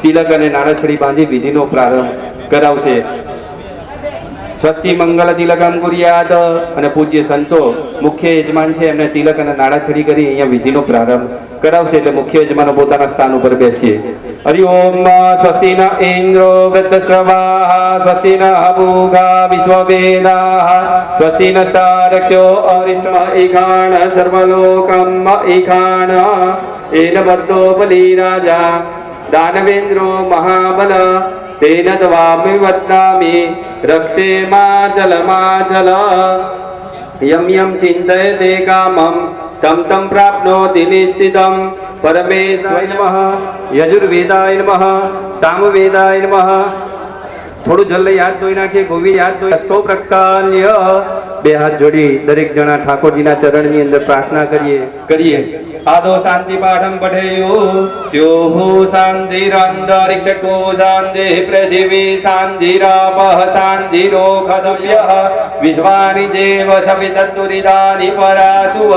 તિલક અને નાળાછડી બાંધી વિધિનો પ્રારંભ કરાવશે। સ્વસ્તિ મંગલ તિલકમ કુર્યાત અને પૂજ્ય સંતો મુખ્ય યજમાન છે એમને તિલક અને નાળાછડી કરી અહીંયા વિધિનો પ્રારંભ કરાવશે એટલે મુખ્ય યજમાનો પોતાના સ્થાન ઉપર બેસીએ। હરિ ઓમ સ્વસ્તિ ન ઇન્દ્રો વૃત્તશ્રવાઃ સ્વસ્તિ ન અભૂગા વિશ્વવેદાઃ સ્વસ્તિ ન સારક્ષ્યો અરિષ્ટઃ ઈખાણ સર્વલોકમ ઈખાણ એન બદ્ધો બલિ રાજા દાનવેન્દ્રો મહાબલ तेन त्वामि वदामि रक्षे माचल यम यम चिन्तयते कामं तं तं प्राप्नोति निश्चितं। परमेश्वराय नमः, यजुर्वेदाय नमः, सामवेदाय नमः। थोड़ू जल याद धोई नाखिए, गोवी याद धोई स्तो प्रक्षाल्य बे हाथ जोड़ी दरेक जना ठाकुरजीना चरणनी अंदर प्रार्थना करिए। आदो शांति पाठम पठेयो त्योः शान्तिरन्तरिक्षको शान्तिः पृथिवी शान्तिरापः शान्तिरोखसव्यः विश्वानि देव सवितत्तुरिदानि पराशुव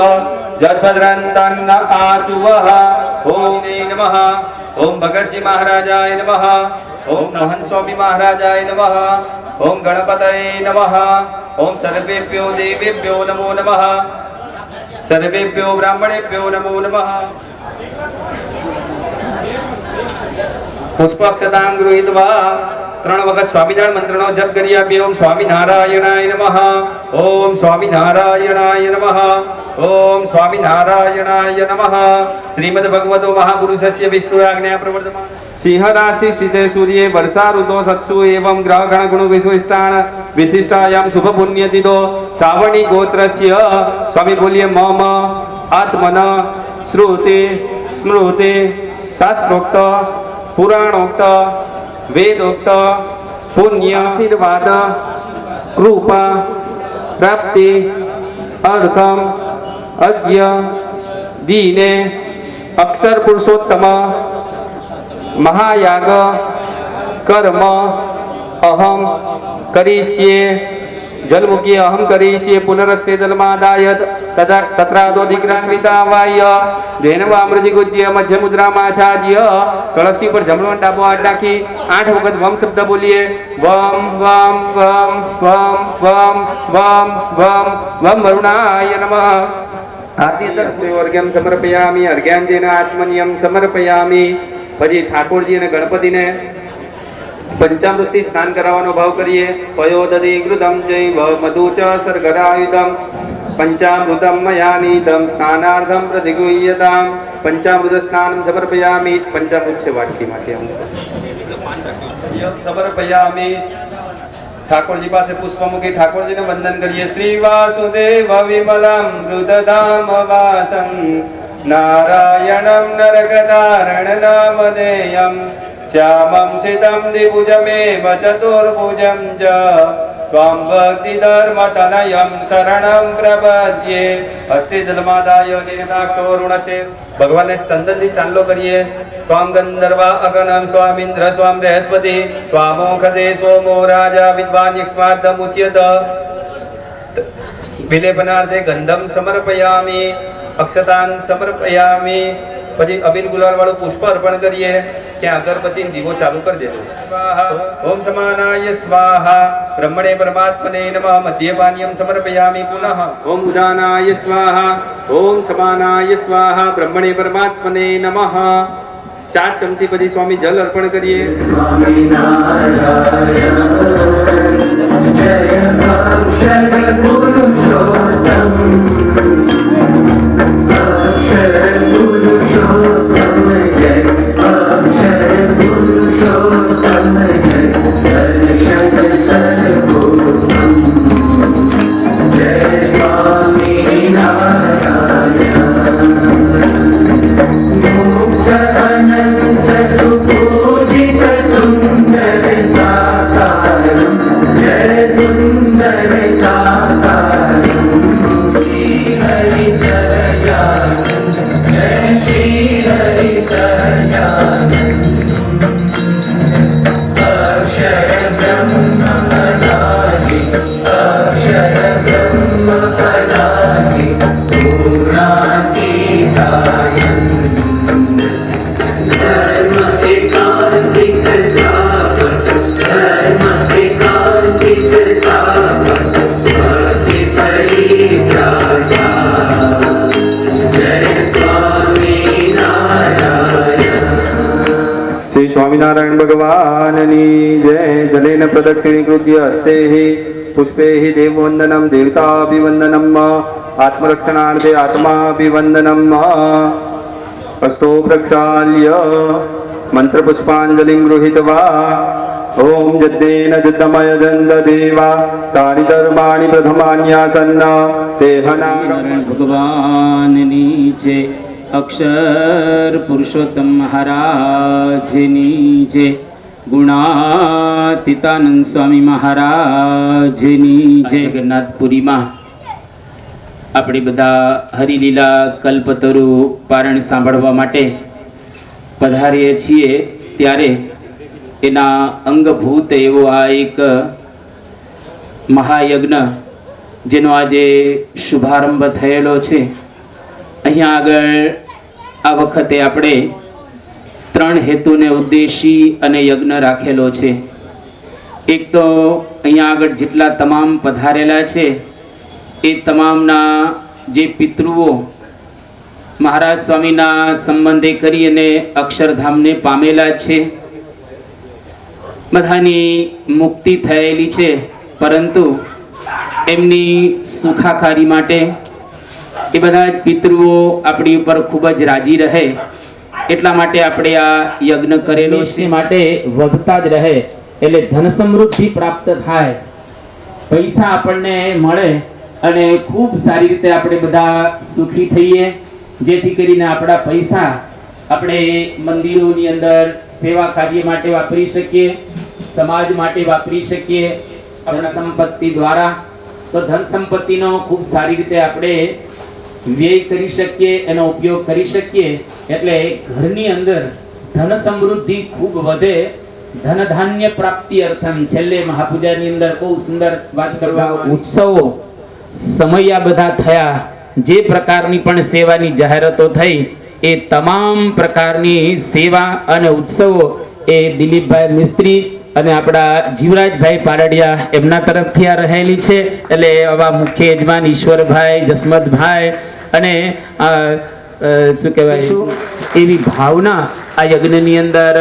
जद्भद्रन्तन्न आशुवः। ओम नमः। ओम भगतजी महाराजाय नमः। ओम महंत स्वामी महाराजाय नमः। ओम गणपतये नमः। ओम सर्वेभ्यो देवेभ्यो नमो नमः। सर्वेभ्यो ब्राह्मणेभ्यो नमो नमः। पुष्पक्षतां गृहीत्वा 3 वखत स्वामीनारायण मंत्रनो जप करी आपीए। ओम स्वामीनारायणाय नमः। ओम स्वामीनारायणाय नमः। ओम स्वामीनारायणाय नमः। श्रीमद् भगवतो महापुरुषस्य विष्णुराज्ञया प्रवर्तमान सिंह राशि स्थिते सूर्ये वर्षा ऋतो सत्सु एवं ग्रह गण गुण विशिष्टायां शुभ पुण्य तिथो श्रावणी गोत्रस्य स्वामी बोलिए मम आत्मन श्रुते स्मृते शास्त्रोक्त पुराणोक्त वेदोक्त पुण्य आशीर्वाद कृपा प्राप्ति अर्थम अद्य दीने अक्षर पुरुषोत्तम महायाग कर्म अहम करिष्ये जलमुखी अहम करिष्ये पुनरस्य जलमादाय तत्रादोधिग्रान्विता वाय धेनवामृति गुज्य मध्य मुद्रामाचार्य कलशी पर जमणो डाबो हाथ नाखी 8 वखत वम शब्द बोलिए। वम वम वम वम वम वम वम वम वरुणाय नमः। आद्यतस्वर्गं समर्पयामि अर्घ्यान्तेन आचमनीयं समर्पयामि। પછી ઠાકોરજી અને ગણપતિને પંચામૃતથી સ્નાન કરાવવાનો ભાવ કરીએ। પયોદધિ ઘૃતમ ચૈવ મધુ ચ શર્કરાયુધમ પંચામૃતમ મયા નીતમ સ્નાનાર્થમ પ્રતિગૃહ્યતામ। પંચામૃત સ્નાન સમર્પયામિ। પંચામૃત છે વાટકીમાંથી સમર્પયામિ। ઠાકોરજી પાસે પુષ્પ મૂકી ઠાકોરજીને વંદન કરીએ। શ્રી વાસુદેવ વિમલમ મૃતધામ વાસમ नारायणं नरकतारण नामधेयं श्यामं शितं द्विभुजमेव चतुर्भुजं च त्वां भक्तिधर्मतनयं शरणं प्रपद्ये। अस्ति जलमादाय निरताक्षोरुणसे भगवान ने चंदन थी चांदलो करिए। त्वां गंधर्वा अगणं स्वामीन्द्र स्वां बृहस्पति त्वामोखदे सोमो राजा विद्वान् यक्ष्मादमुच्यत। विलेपनार्थे गंधम समर्पयामि अक्षतान समर्पयामि। પછી અબીલ ગુલાલ વાળું પુષ્પ અર્પણ કરીએ। ત્યાં અગરબત્તી દીવો ચાલુ કરી દેજો। સ્વાહા ઓમ સમાનાય સ્વાહા બ્રહ્મણે પરમાત્મને નમઃ। મધ્યપાનીયમ સમર્પયામિ પુનઃ ઓમ ઉદાનાય સ્વાહા ઓમ સમાનાય સ્વાહા બ્રહ્મણે પરમાત્મને નમઃ। 4 ચમચી પછી સ્વામી જલ અર્પણ કરીએ। धर्म के कांति સ્વામિનારાયણ ભગવાનની જય. જલેન પ્રદક્ષિણીકૃત્ય હસ્તે પુષ્પે દેવવંદનમ દેવતાભિવંદનમ આત્મરક્ષણાર્થે આત્માભિવંદનમ હસ્તો પ્રક્ષાલ્ય મંત્રપુષ્પાંજલિં ગૃહીત્વા ઓમ જદ્દેન જદ્દમય જંદ દેવા સારી ધર્માણી પ્રથમાન્યાસન્ન દેહના ભગવાનની જય. અક્ષર પુરુષોત્તમ મહારાજની જય. ગુણાતીતાનંદ સ્વામી મહારાજની જય. જગન્નાથપુરીમાં આપણે બધા હરિલીલા કલ્પતરુ પારણ સાંભળવા માટે પધારીએ છીએ, ત્યારે એના અંગભૂત એવો આ એક મહાયજ્ઞ જેનો આજે શુભારંભ થયેલો છે. અહીંયા આગળ આ વખતે આપણે 3 હેતુને ઉદ્દેશી અને યજ્ઞ રાખેલો છે. એક તો અહીંયા આગળ જેટલા તમામ પધારેલા છે એ તમામના જે પિતૃઓ મહારાજ સ્વામીના સંબંધે કરી અને અક્ષરધામને પામેલા છે, બધાની મુક્તિ થયેલી છે, પરંતુ એમની સુખાકારી માટે એ બધા જ પિતૃઓ આપણી ઉપર ખૂબ જ રાજી રહે એટલા માટે આપણે આ યજ્ઞ કરેલો છે. માટે વધતા જ રહે એટલે ધન સમૃદ્ધિ પ્રાપ્ત થાય, પૈસા આપણને મળે અને ખૂબ સારી રીતે આપણે બધા સુખી થઈએ, જેથી કરીને આપણા પૈસા આપણે મંદિરોની અંદર સેવા કાર્ય માટે વાપરી શકીએ, સમાજ માટે વાપરી શકીએ આપણા સંપત્તિ દ્વારા. તો ધન સંપત્તિનો ખૂબ સારી રીતે આપણે વ્યય કરી શકીએ, એનો ઉપયોગ કરી શકીએ, એટલે ઘરની અંદર ધન સમૃદ્ધિ ખૂબ વધે. ધન ધાન્ય પ્રાપ્તિ અર્થમ છેલ્લે મહાપૂજાની અંદર બહુ સુંદર વાત કરવા ઉત્સવો સમયા બધા થયા, જે પ્રકારની પણ સેવાની જાહેરાતો થઈ એ તમામ પ્રકારની સેવા અને ઉત્સવો એ દિલીપભાઈ મિસ્ત્રી અને આપણા જીવરાજભાઈ પારડિયા એમના તરફથી આ રહેલી છે. એટલે આવા મુખ્ય યજમાન ઈશ્વરભાઈ, જસમતભાઈ અને શું કહેવાય એવી ભાવના આ યજ્ઞની અંદર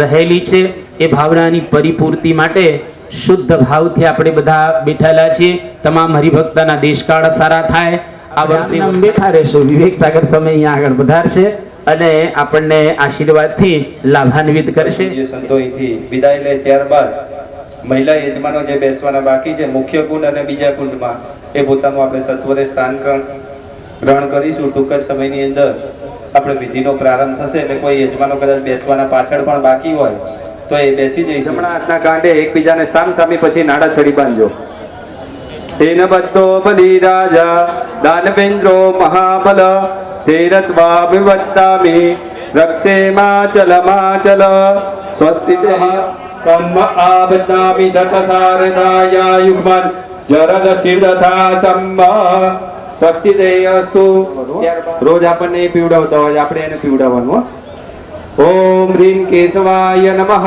રહેલી છે. એ ભાવનાની પરિપૂર્તિ માટે શુદ્ધ ભાવથી આપણે બધા બેઠેલા છીએ. તમામ હરિભક્તના દેશકાળ સારા થાય. આ વર્ષે બેઠા રહેશો. વિવેક સાગર સમય અહીંયા આગળ વધારશે અને આપણને આશીર્વાદથી લાભાન્વિત કરશે. જે સંતો અહીંથી વિદાય લે ત્યારબાદ મહિલા યજમાનો જે બેસવાના બાકી છે મુખ્ય કુંડ અને બીજા કુંડમાં એ પોતાનું આપણે સત્વરે સ્થાન ગ્રહણ કરીશું. ટૂંક જ સમયની અંદર આપણે વિધિનો પ્રારંભ થશે, એટલે કોઈ યજમાનો કદાચ બેસવાના પાછળ પણ બાકી હોય તો એ બેસી જઈશું. જમણા હાથના કાંઠે એકબીજાને સામસામી પછી નાડા છડી બાંધજો. તેન બદ્ધો બલિરાજા દાનવેન્દ્રો મહાબલ તેરત્વા વિવત્તામિ રક્ષે માચલ માચલ સ્વસ્તિ તમ આબદ્ધામિ સતસારદાયા યુગ્મન જરદ ચિરદથા સમ્મ સ્વસ્તિ દેયસ્તુ. રોજ આપણને પીવડાવતા હોય, આપણે એને પીવડાવવાનું. ઓમ રીમ કેશવાય નમઃ,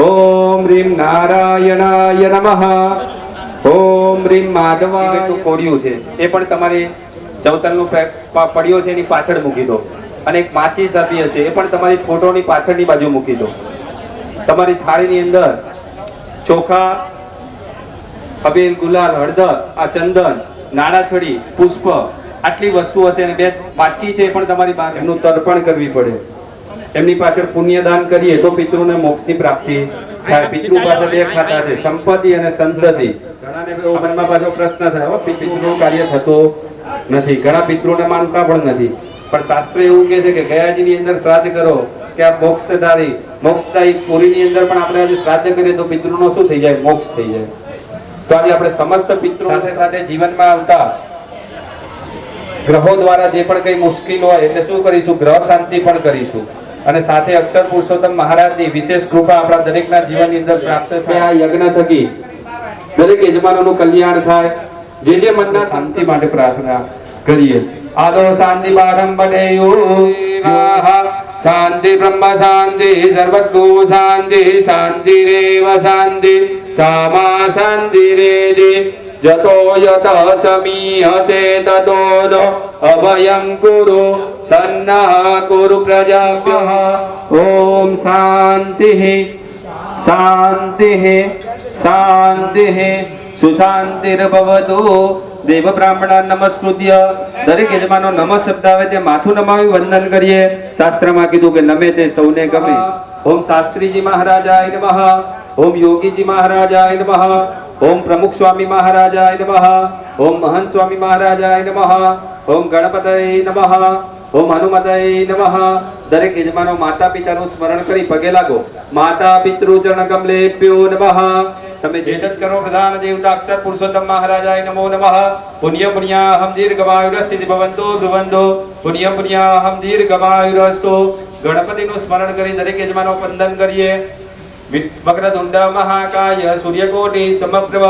ઓમ રીમ નારાયણાય નમઃ, ઓમ રીમ માધવાય. કોડિયું છે એ પણ તમારી ચવતલનું પડ્યો છે એની પાછળ મૂકી દો, અને એક માચીસ આપી હશે એ પણ તમારી ફોટોની પાછળની બાજુ મૂકી દો. તમારી થાળીની અંદર ચોખા, અબીલ, ગુલાલ, હળદર, આ ચંદન, નાળાછડી, પુષ્પ આટલી વસ્તુ હશે, અને 2 બાટકી છે પણ તમારી બહાર એમનું તર્પણ કરવી પડે. એમની પાછળ પુણ્યદાન કરીએ તો પિતૃને મોક્ષની પ્રાપ્તિ થાય. પિતૃ પાસે 2 ખાતા છે, સંપત્તિ અને સંતતિ. ઘણાને મનમાં પાછો પ્રશ્ન થાય, પિતૃનું કાર્ય થતો નથી, ઘણા પિતૃને માનતા પણ નથી. પણ શાસ્ત્ર એવું કહે છે કે ગયાજીની અંદર શ્રાદ્ધ કરો કે આ મોક્ષદાયી પુરીની અંદર પણ આપણે આજે શ્રાદ્ધ કરીએ તો પિતૃનો શું થઈ જાય? મોક્ષ થઈ જાય. તો આજે આપણે સમસ્ત પિતૃ સાથે સાથે જીવનમાં આવતા ગ્રહો દ્વારા જે પણ કઈ મુશ્કેલ હોય એટલે શું કરીશું? ગ્રહ શાંતિ પણ કરીશું, અને સાથે અક્ષર પુરુષોત્તમ મહારાજની વિશેષ કૃપા આપણા દરેકના જીવનની અંદર પ્રાપ્ત થાય. આ યજ્ઞ થકી દરેક યજમાનોનું કલ્યાણ થાય. જે મનના શાંતિ માટે પ્રાર્થના કરીએ. આદો શાંતિ પારંબનેયો શાંતિ બ્રહ્મ શાંતિ સર્વગો શાંતિ શાંતિરેવ શાંતિ સામા શાંતિ રેદે જતો યત સમીહસે તતો નો અભયં કુરુ સન્નઃ કુરુ પ્રજાભ્યઃ. ઓમ શાંતિ શાંતિ શાંતિ સુશાંતિર્ભવતુ. દેવ બ્રાહ્મણ નમસ્કૃત્ય. દરેક યજમાનો નમ શબ્દ આવે તે માથું નમાવી વંદન કરીએ. શાસ્ત્રમાં કીધું કે નમે તે સૌને ગમે. ઓમ શાસ્ત્રીજી મહારાજાય નમઃ. ઓમ યોગીજી મહારાજાય નમઃ. ઓમ પ્રમુખ સ્વામી મહારાજાય નમઃ. ઓમ મહંત સ્વામી મહારાજાય નમઃ. ઓમ ગણપતય નમઃ. ઓમ હનુમતય નમઃ. દરેક યજમાનો માતા પિતાનું સ્મરણ કરી પગે લાગો. માતા પિતૃ ચરણ કમલેભ્યો નમઃ. તમે જે તત કરો પ્રધાન દેવતા અક્ષર પુરુષોત્તમ મહારાજાય નમો નમઃ. પુણ્ય પુણ્યાહમ દીર્ઘમાયુરસ્તિ ભવન્તો ધ્રુવંતો. પુણ્ય પુણ્યાહમ દીર્ઘમાયુરસ્તો. ગણપતિનું સ્મરણ કરી દરેક યજમાનો વંદન કરીએ. વક્રતુંડ મહાકાય સૂર્યકોટિ સમપ્રભ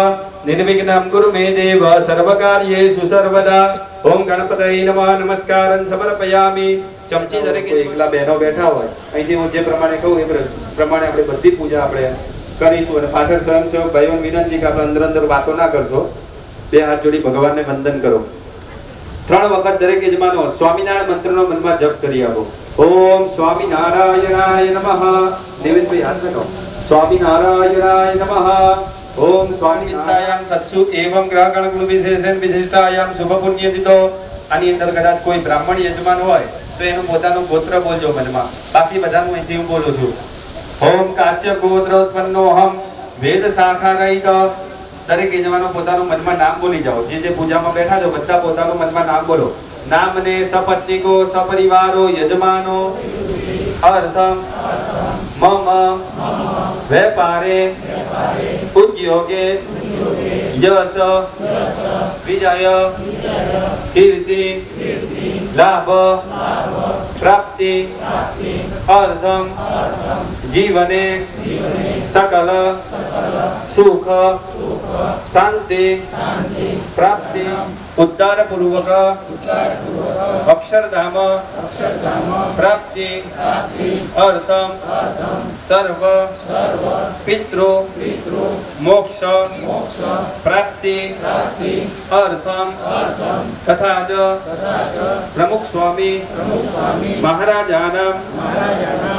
નિર્વિઘ્નમ કુરુ મે દેવ સર્વકાર્યેષુ સર્વદા. ઓમ ગણપતય નમઃ. નમસ્કારં સમર્પયામિ. ચમચી દરેક એકલા બહેનો બેઠા હોય અહીંથી હું જે પ્રમાણે કહું એ પ્રમાણે આપણે બધી પૂજા આપણે કરીશું. અને પાછળ સ્વયંસેવક ભાઈઓને વિનંતી કે આપણે અંદર વાતો ના કરશો. બે હાથ જોડી ભગવાનને વંદન કરો. 3 વખત દરેક યજમાનો સ્વામિનારાયણ મંત્રનો મનમાં જપ કરી આપો. ઓમ સ્વામિનારાયણાય નમઃ. દેવેશભાઈ હાથ લગાવો. સ્વામિનારાયણાય નમઃ. ઓમ સ્વામિનારાયણ સત્સુ એવં ગ્રહ ગણ ગુણ વિશેષણ વિશિષ્ટાયામ શુભ પુણ્ય દિતો. આની અંદર કદાચ કોઈ બ્રાહ્મણ યજમાન હોય તો એનું પોતાનું ગોત્ર બોલજો મનમાં. બાકી બધાનું અહીંથી હું બોલું છું. ઓમ કાશ્યપ ગોત્રોત્પન્નોહમ વેદ શાખા રહિત. દરેક યજમાનો પોતાનું મનમાં નામ બોલી જાઓ. જે પૂજામાં બેઠા છો બધા પોતાનું મનમાં નામ બોલો. નામને સપત્નિકો સપરિવારો યજમાનો અર્થમ મમ વેપારે ઉદ્યોગે યશ વિજય કીર્તિ લાભ પ્રાપ્તિ અર્થમ જીવને સકલ સુખ શાંતિ પ્રાપ્તિ ઉદ્ધાર પૂર્વક અક્ષરધામ પ્રાપ્તિ અર્થમ સર્વ પિતૃ મોક્ષ પ્રાપ્તિ અર્થમ તથા ચ પ્રમુખ સ્વામી મહારાજાનામ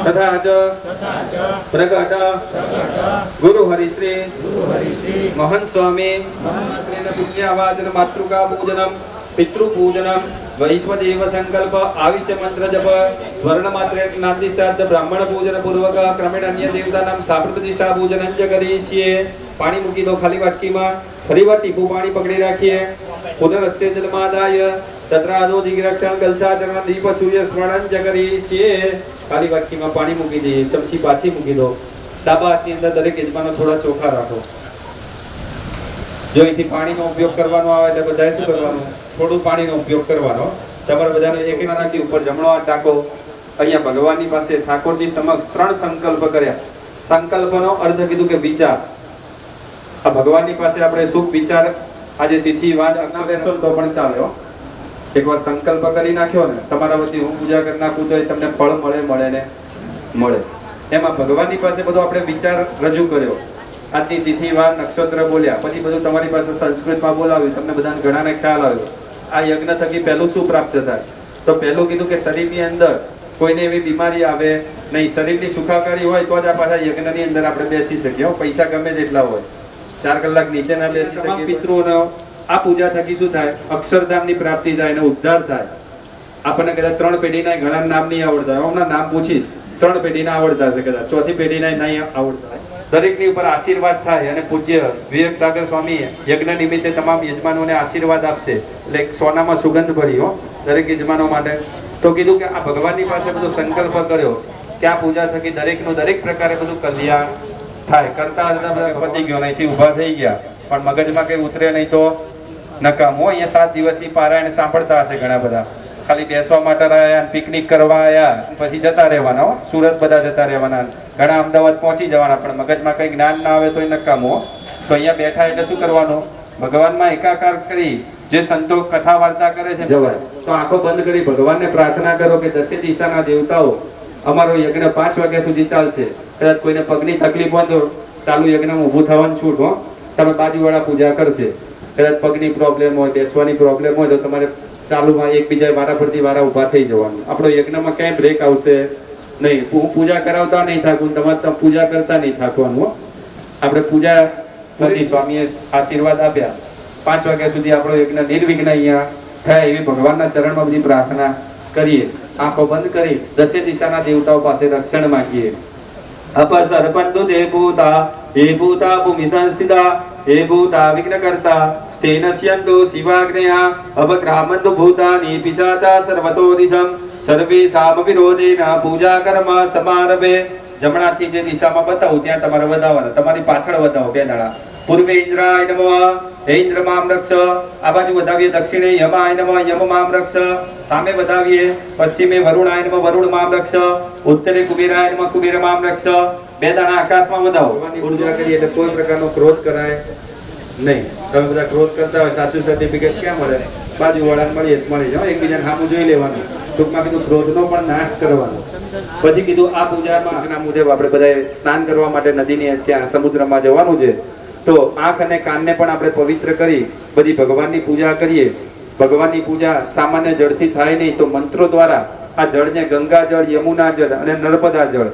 તથા ચ પ્રગટ ગુરુ હરિશ્રી મહંત સ્વામી પુણ્યાવાદન માતૃકા પૂજનમ પિતૃ પૂજનમ વૈશ્વદેવ સંકલ્પ આવિષ્ય મંત્ર જપ સ્વર્ણ માત્ર જ્ઞાતિ શ્રાદ્ધ બ્રાહ્મણ પૂજન પૂર્વક ક્રમેણ અન્ય દેવતાનામ સાપર પ્રતિષ્ઠા પૂજન જ કરીએ. પાણી મૂકી દો ખાલી વાટકીમાં. ફરીવાર ટીપું પાણી પકડી રાખીએ. પુનરસ્ય જલમાદાય તત્રાદો દિગ્રક્ષણ કલસાચરણ દીપ સૂર્ય સ્મરણ જ કરીએ. ખાલી વાટકીમાં પાણી મૂકી દઈએ. ચમચી પાછી મૂકી દો. ડાબા હાથની અંદર દરેક યજમાનો થોડા ચોખા રાખો. જો અહીંથી પાણીનો ઉપયોગ કરવાનો આવે તો બધાએ શું કરવાનું? થોડું પાણીનો ઉપયોગ કરવાનો. તમારે બધાને એક નાનાથી ઉપર જમણો હાથ ટાકો. અહીંયા ભગવાનની પાસે ઠાકોરજી સમક્ષ 3 સંકલ્પ કર્યા. સંકલ્પનો અર્થ કીધું કે વિચાર. આ ભગવાનની પાસે આપણે શુભ વિચાર આજે તિથિ વાદ અગ્ન બેસો તો પણ ચાલે હો. એકવાર સંકલ્પ કરી નાખ્યો ને તમારા વતી હું પૂજા કરી નાખું તો તમને ફળ મળે ને મળે. એમાં ભગવાનની પાસે બધો આપણે વિચાર રજૂ કર્યો. આજની તિથિ વાર નક્ષત્ર બોલ્યા પછી બધું તમારી પાસે સંસ્કૃતમાં બોલાવ્યું. તમને બધાને ઘણાને ખ્યાલ આવ્યો આ યજ્ઞ થકી પહેલું શું પ્રાપ્ત થાય. તો પહેલું કીધું કે શરીરની અંદર કોઈને એવી બીમારી આવે નહીં. શરીરની સુખાકારી હોય તો જ આ પાછા યજ્ઞની અંદર આપણે બેસી શકીએ. પૈસા ગમે તેટલા હોય 4 કલાક નીચે ના બેસી શકીએ. પિતૃઓનો આ પૂજા થકી શું થાય? અક્ષરધામની પ્રાપ્તિ થાય અને ઉદ્ધાર થાય. આપણને કદાચ 3 પેઢીના ઘણા નામ નહીં આવડતા. હમણાં નામ પૂછીશ 3 પેઢીના આવડતા હશે, કદાચ 4થી પેઢીના નહીં આવડતા. દરેકની ઉપર આશીર્વાદ થાય અને પૂજ્ય વિવેક સાગર સ્વામી યજ્ઞ નિમિત્તે તમામ યજમાનોને આશીર્વાદ આપશે. એટલે સોનામાં સુગંધ ભરી હો દરેક યજમાનો માટે. તો કીધું કે આ ભગવાનની પાસે બધો સંકલ્પ કર્યો કે આ પૂજા થકી દરેકનું દરેક પ્રકારે બધું કલ્યાણ થાય. કરતા બધા પતી ગયો અહીંથી ઊભા થઈ ગયા પણ મગજમાં કઈ ઉતરે નહીં તો નકામો. અહીંયા 7 દિવસની પારાયણ સાંભળતા હશે ઘણા બધા. ખાલી બેસવા માટે આવ્યા, પિકનિક કરવા આવ્યા, પછી જતા રહેવાના. સુરત બધા જતા રહેવાના, ઘણા અમદાવાદ પહોંચી જવાના, પણ મગજમાં કંઈ જ્ઞાન ના આવે તો એ નકામો. તો અહીંયા બેઠા એટલે શું કરવાનું? ભગવાનમાં એકાકાર કરી જે સંતો કથા વાર્તા કરે છે જવાય તો આંખો બંધ કરી ભગવાનને પ્રાર્થના કરો કે 10 દિશાના દેવતાઓ અમારો યજ્ઞ 5 વાગ્યા સુધી ચાલશે. કદાચ કોઈને પગની તકલીફ હોય તો ચાલુ યજ્ઞમાં ઊભું થવાનું છૂટ હો. તમે બાજુવાળા પૂજા કરશે. કદાચ પગની પ્રોબ્લેમ હોય, બેસવાની પ્રોબ્લેમ હોય તો તમારે ચાલુમાં એકબીજા વારા ફરતી વારા ઊભા થઈ જવાનું. આપણો યજ્ઞમાં ક્યાંય બ્રેક આવશે નહીં. હું પૂજા કરાવતા નહીં થાકું, તમારે પૂજા કરતા નહીં થાકવાનું હો. આપણે પૂજા કરી, સ્વામીએ આશીર્વાદ આપ્યા, 5 વાગ્યા સુધી આપણો યજ્ઞ નિર્વિઘ્ન અહીંયા થાય એવી ભગવાનના ચરણમાં બધી પ્રાર્થના કરીએ. આંખો બંધ કરી દસે દિશાના દેવતાઓ પાસે રક્ષણ માંગીએ. અપસર્પંતુ તે ભૂતા હે ભૂતા ભૂમિ સંસ્થિતા હે ભૂતા વિઘ્નકર્તા સ્તેનસ્યન્તુ શિવાગ્નયા અપક્રામન્તુ ભૂતાની પિશાચા સર્વતો દિશમ સર્વે સામ વિરોધેન પૂજા કર્મ સમારભે. જમણાથી જે દિશામાં બતાવું ત્યાં તમારે વધાવવાનું, તમારી પાછળ વધાવો 2 દાડા. પૂર્વે ઇન્દ્રાય નમઃ હે ઇન્દ્ર મામ રક્ષ. આ બાજુ વધાવીએ દક્ષિણે યમાય નમઃ યમ મામ રક્ષ. સામે વધાવીએ પશ્ચિમે વરુણાય નમઃ વરુણ મામ રક્ષ. ઉત્તરે કુબેરાય નમઃ કુબેર મામ રક્ષ. 2 દાણા આકાશમાં વધાવો. પૂજા કરીએ એટલે કોઈ પ્રકારનો ક્રોધ કરાય નહીં. તમે બધા ક્રોધ કરતા હોય, સાચું સર્ટિફિકેટ ક્યાં મળે? બાજુવાળાને મળી જાઓ, એકબીજાને સામું જોઈ લેવાનું. ટૂંકમાં કીધું ક્રોધનો પણ નાશ કરવાનો. પછી કીધું આ પૂજામાં સૂચના મુજબ આપણે બધાએ સ્નાન કરવા માટે નદીની ત્યાં સમુદ્રમાં જવાનું છે. તો આંખ અને કાનને પણ આપણે પવિત્ર કરી બધી ભગવાનની પૂજા કરીએ. ભગવાનની પૂજા સામાન્ય જળથી થાય નહીં, તો મંત્રો દ્વારા આ જળને ગંગા જળ, યમુના જળ અને નર્મદા જળ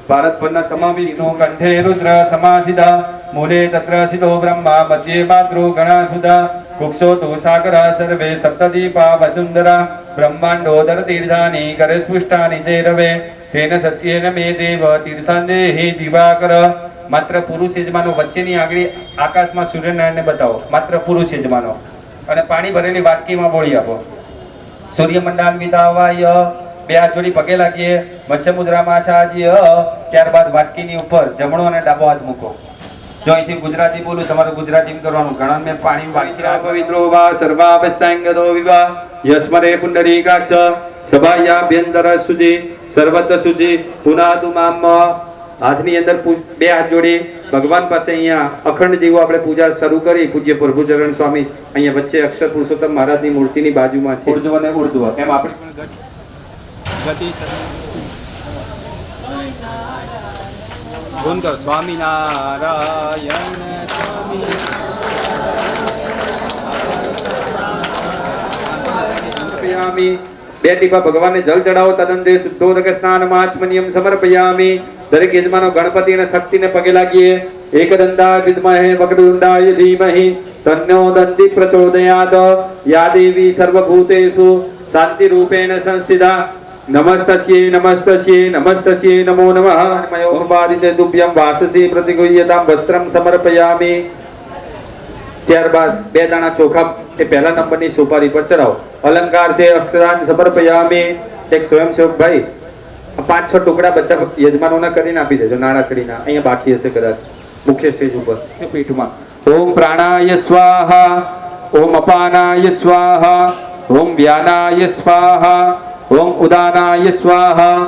ભારતભરના તમામ વિષ્ણુ કંઠે રુદ્ર સમાસિદા મૂલે તત્ર સિદ્ધો બ્રહ્મા મધ્યે માતૃ ગણા સુધા કુક્ષો તો સાગર સર્વે સપ્તદીપા વસુંધરા બ્રહ્માંડોદર તીર્થાની કરે સ્પુષ્ટાની તે રવે તેન સત્યેન મે દેવ તીર્થાંદે હે દિવાકર. માત્ર પુરુષ યજમાનો વચ્ચેની આગળ આકાશમાં સૂર્યનારાયણને બતાવો, માત્ર પુરુષ યજમાનો, અને પાણી ભરેલી વાટકીમાં બોળી આપો. સૂર્યમંડાન્વિતાવાય 2 હાથ જોડી પગે લાગીએ. મત્સ્ય મુદ્રામાં આચાર્ય. ત્યારબાદ વાટકીની ઉપર જમણો અને ડાબો હાથ મૂકો. જો અહીંથી ગુજરાતી બોલું, તમારે ગુજરાતી કરવાનું. ઘણા મેં પાણી વાટકી પવિત્રો વા સર્વાવસ્થાંગતો વિવા યસ્મરે પુંડરીકાક્ષ સભાયાભ્યંતર શુચિ સર્વત્ર શુચિ પુનાતુ મામ. હાથની અંદર 2 હાથ જોડી ભગવાન પાસે અહીંયા અખંડ દીવો આપણે પૂજા શરૂ કરી. પૂજ્ય પ્રભુચરણ સ્વામી અહીંયા વચ્ચે અક્ષર પુરુષોત્તમ મહારાજની મૂર્તિની બાજુમાં છે. ઉર્ધ્વ અને ઉર્ધ્વ એમ આપણે ગતિ ગુણ કર. સ્વામિનારાયણ સ્વામી. 2 ટીપા ભગવાનને જલ ચડાવો. તદંતે શુદ્ધોદક સ્નાન માચમનિયમ સમર્પયામિ. દરેક યજમાનો ગણપતિ અને શક્તિને પગે લાગીએ. એકદંતાય વિદ્મહે વક્રતુંડાય ધીમહિ તન્નો દંતિ પ્રચોદયાત. યા દેવી સર્વભૂતેષુ શાંતિ રૂપેણ સંસ્થિતા નમસ્તસ્યે નમસ્તસ્યે નમસ્તસ્યે નમો નમઃ. મયોપાદિતે તુભ્યં વાસસી પ્રતિગુહ્યતાં વસ્ત્રમ સમર્પયામિ. ત્યારબાદ 2 દાણા ચોખા એ પહેલા નંબરની સુપારી પર ચડાવો. અલંકારથી અક્ષરાન સમર્પયામિ. એક સ્વયંસેવક ભાઈ 5-6 ટુકડા બધા યજમાનોને કરીને આપી દેજો. નાણા ચડીના અહીંયા બાકી હશે કદાચ મુખ્ય સ્ટેજ ઉપર પીઠમાં. ઓમ પ્રાણાય સ્વાહા ઓમ અપાનાય સ્વાહા ઓમ વ્યાનાય સ્વાહા ઓમ ઉદાનાય સ્વાહા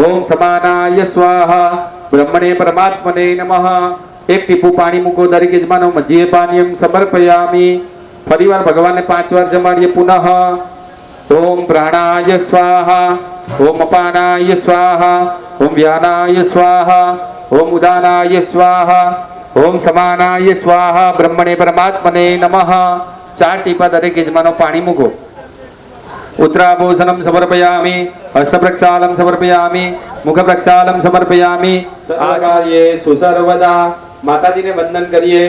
ઓમ સમાનાય સ્વાહા બ્રહ્મણે પરમાત્મને નમઃ. 1 ટીપું પાણી મૂકો દરેક યજમાનો. મધ્યે પાનીયમ સમર્પયામિ. ફરીવાર ભગવાનને 5 વાર જમાડીએ. પુનઃ ઓમ પ્રાણાય સ્વાહા ઓમ અપાનાય સ્વાહા ઓમ વ્યાનાય સ્વાહા ઓમ ઉદાનાય સ્વાહા ઓમ સમાનાય સ્વાહા બ્રહ્મણે પરમાત્મને નમઃ. 4 ટીપા દરેક યજમાનો પાણી મૂકો. ઉત્તરાભૂષણમ સમર્પયામિ. હસ્તપ્રક્ષાલમ સમર્પયામિ. મુખપ્રક્ષાલમ સમર્પયામિ. આચાર્યે સુસર્વદા. માતાજીને વંદન કરીએ.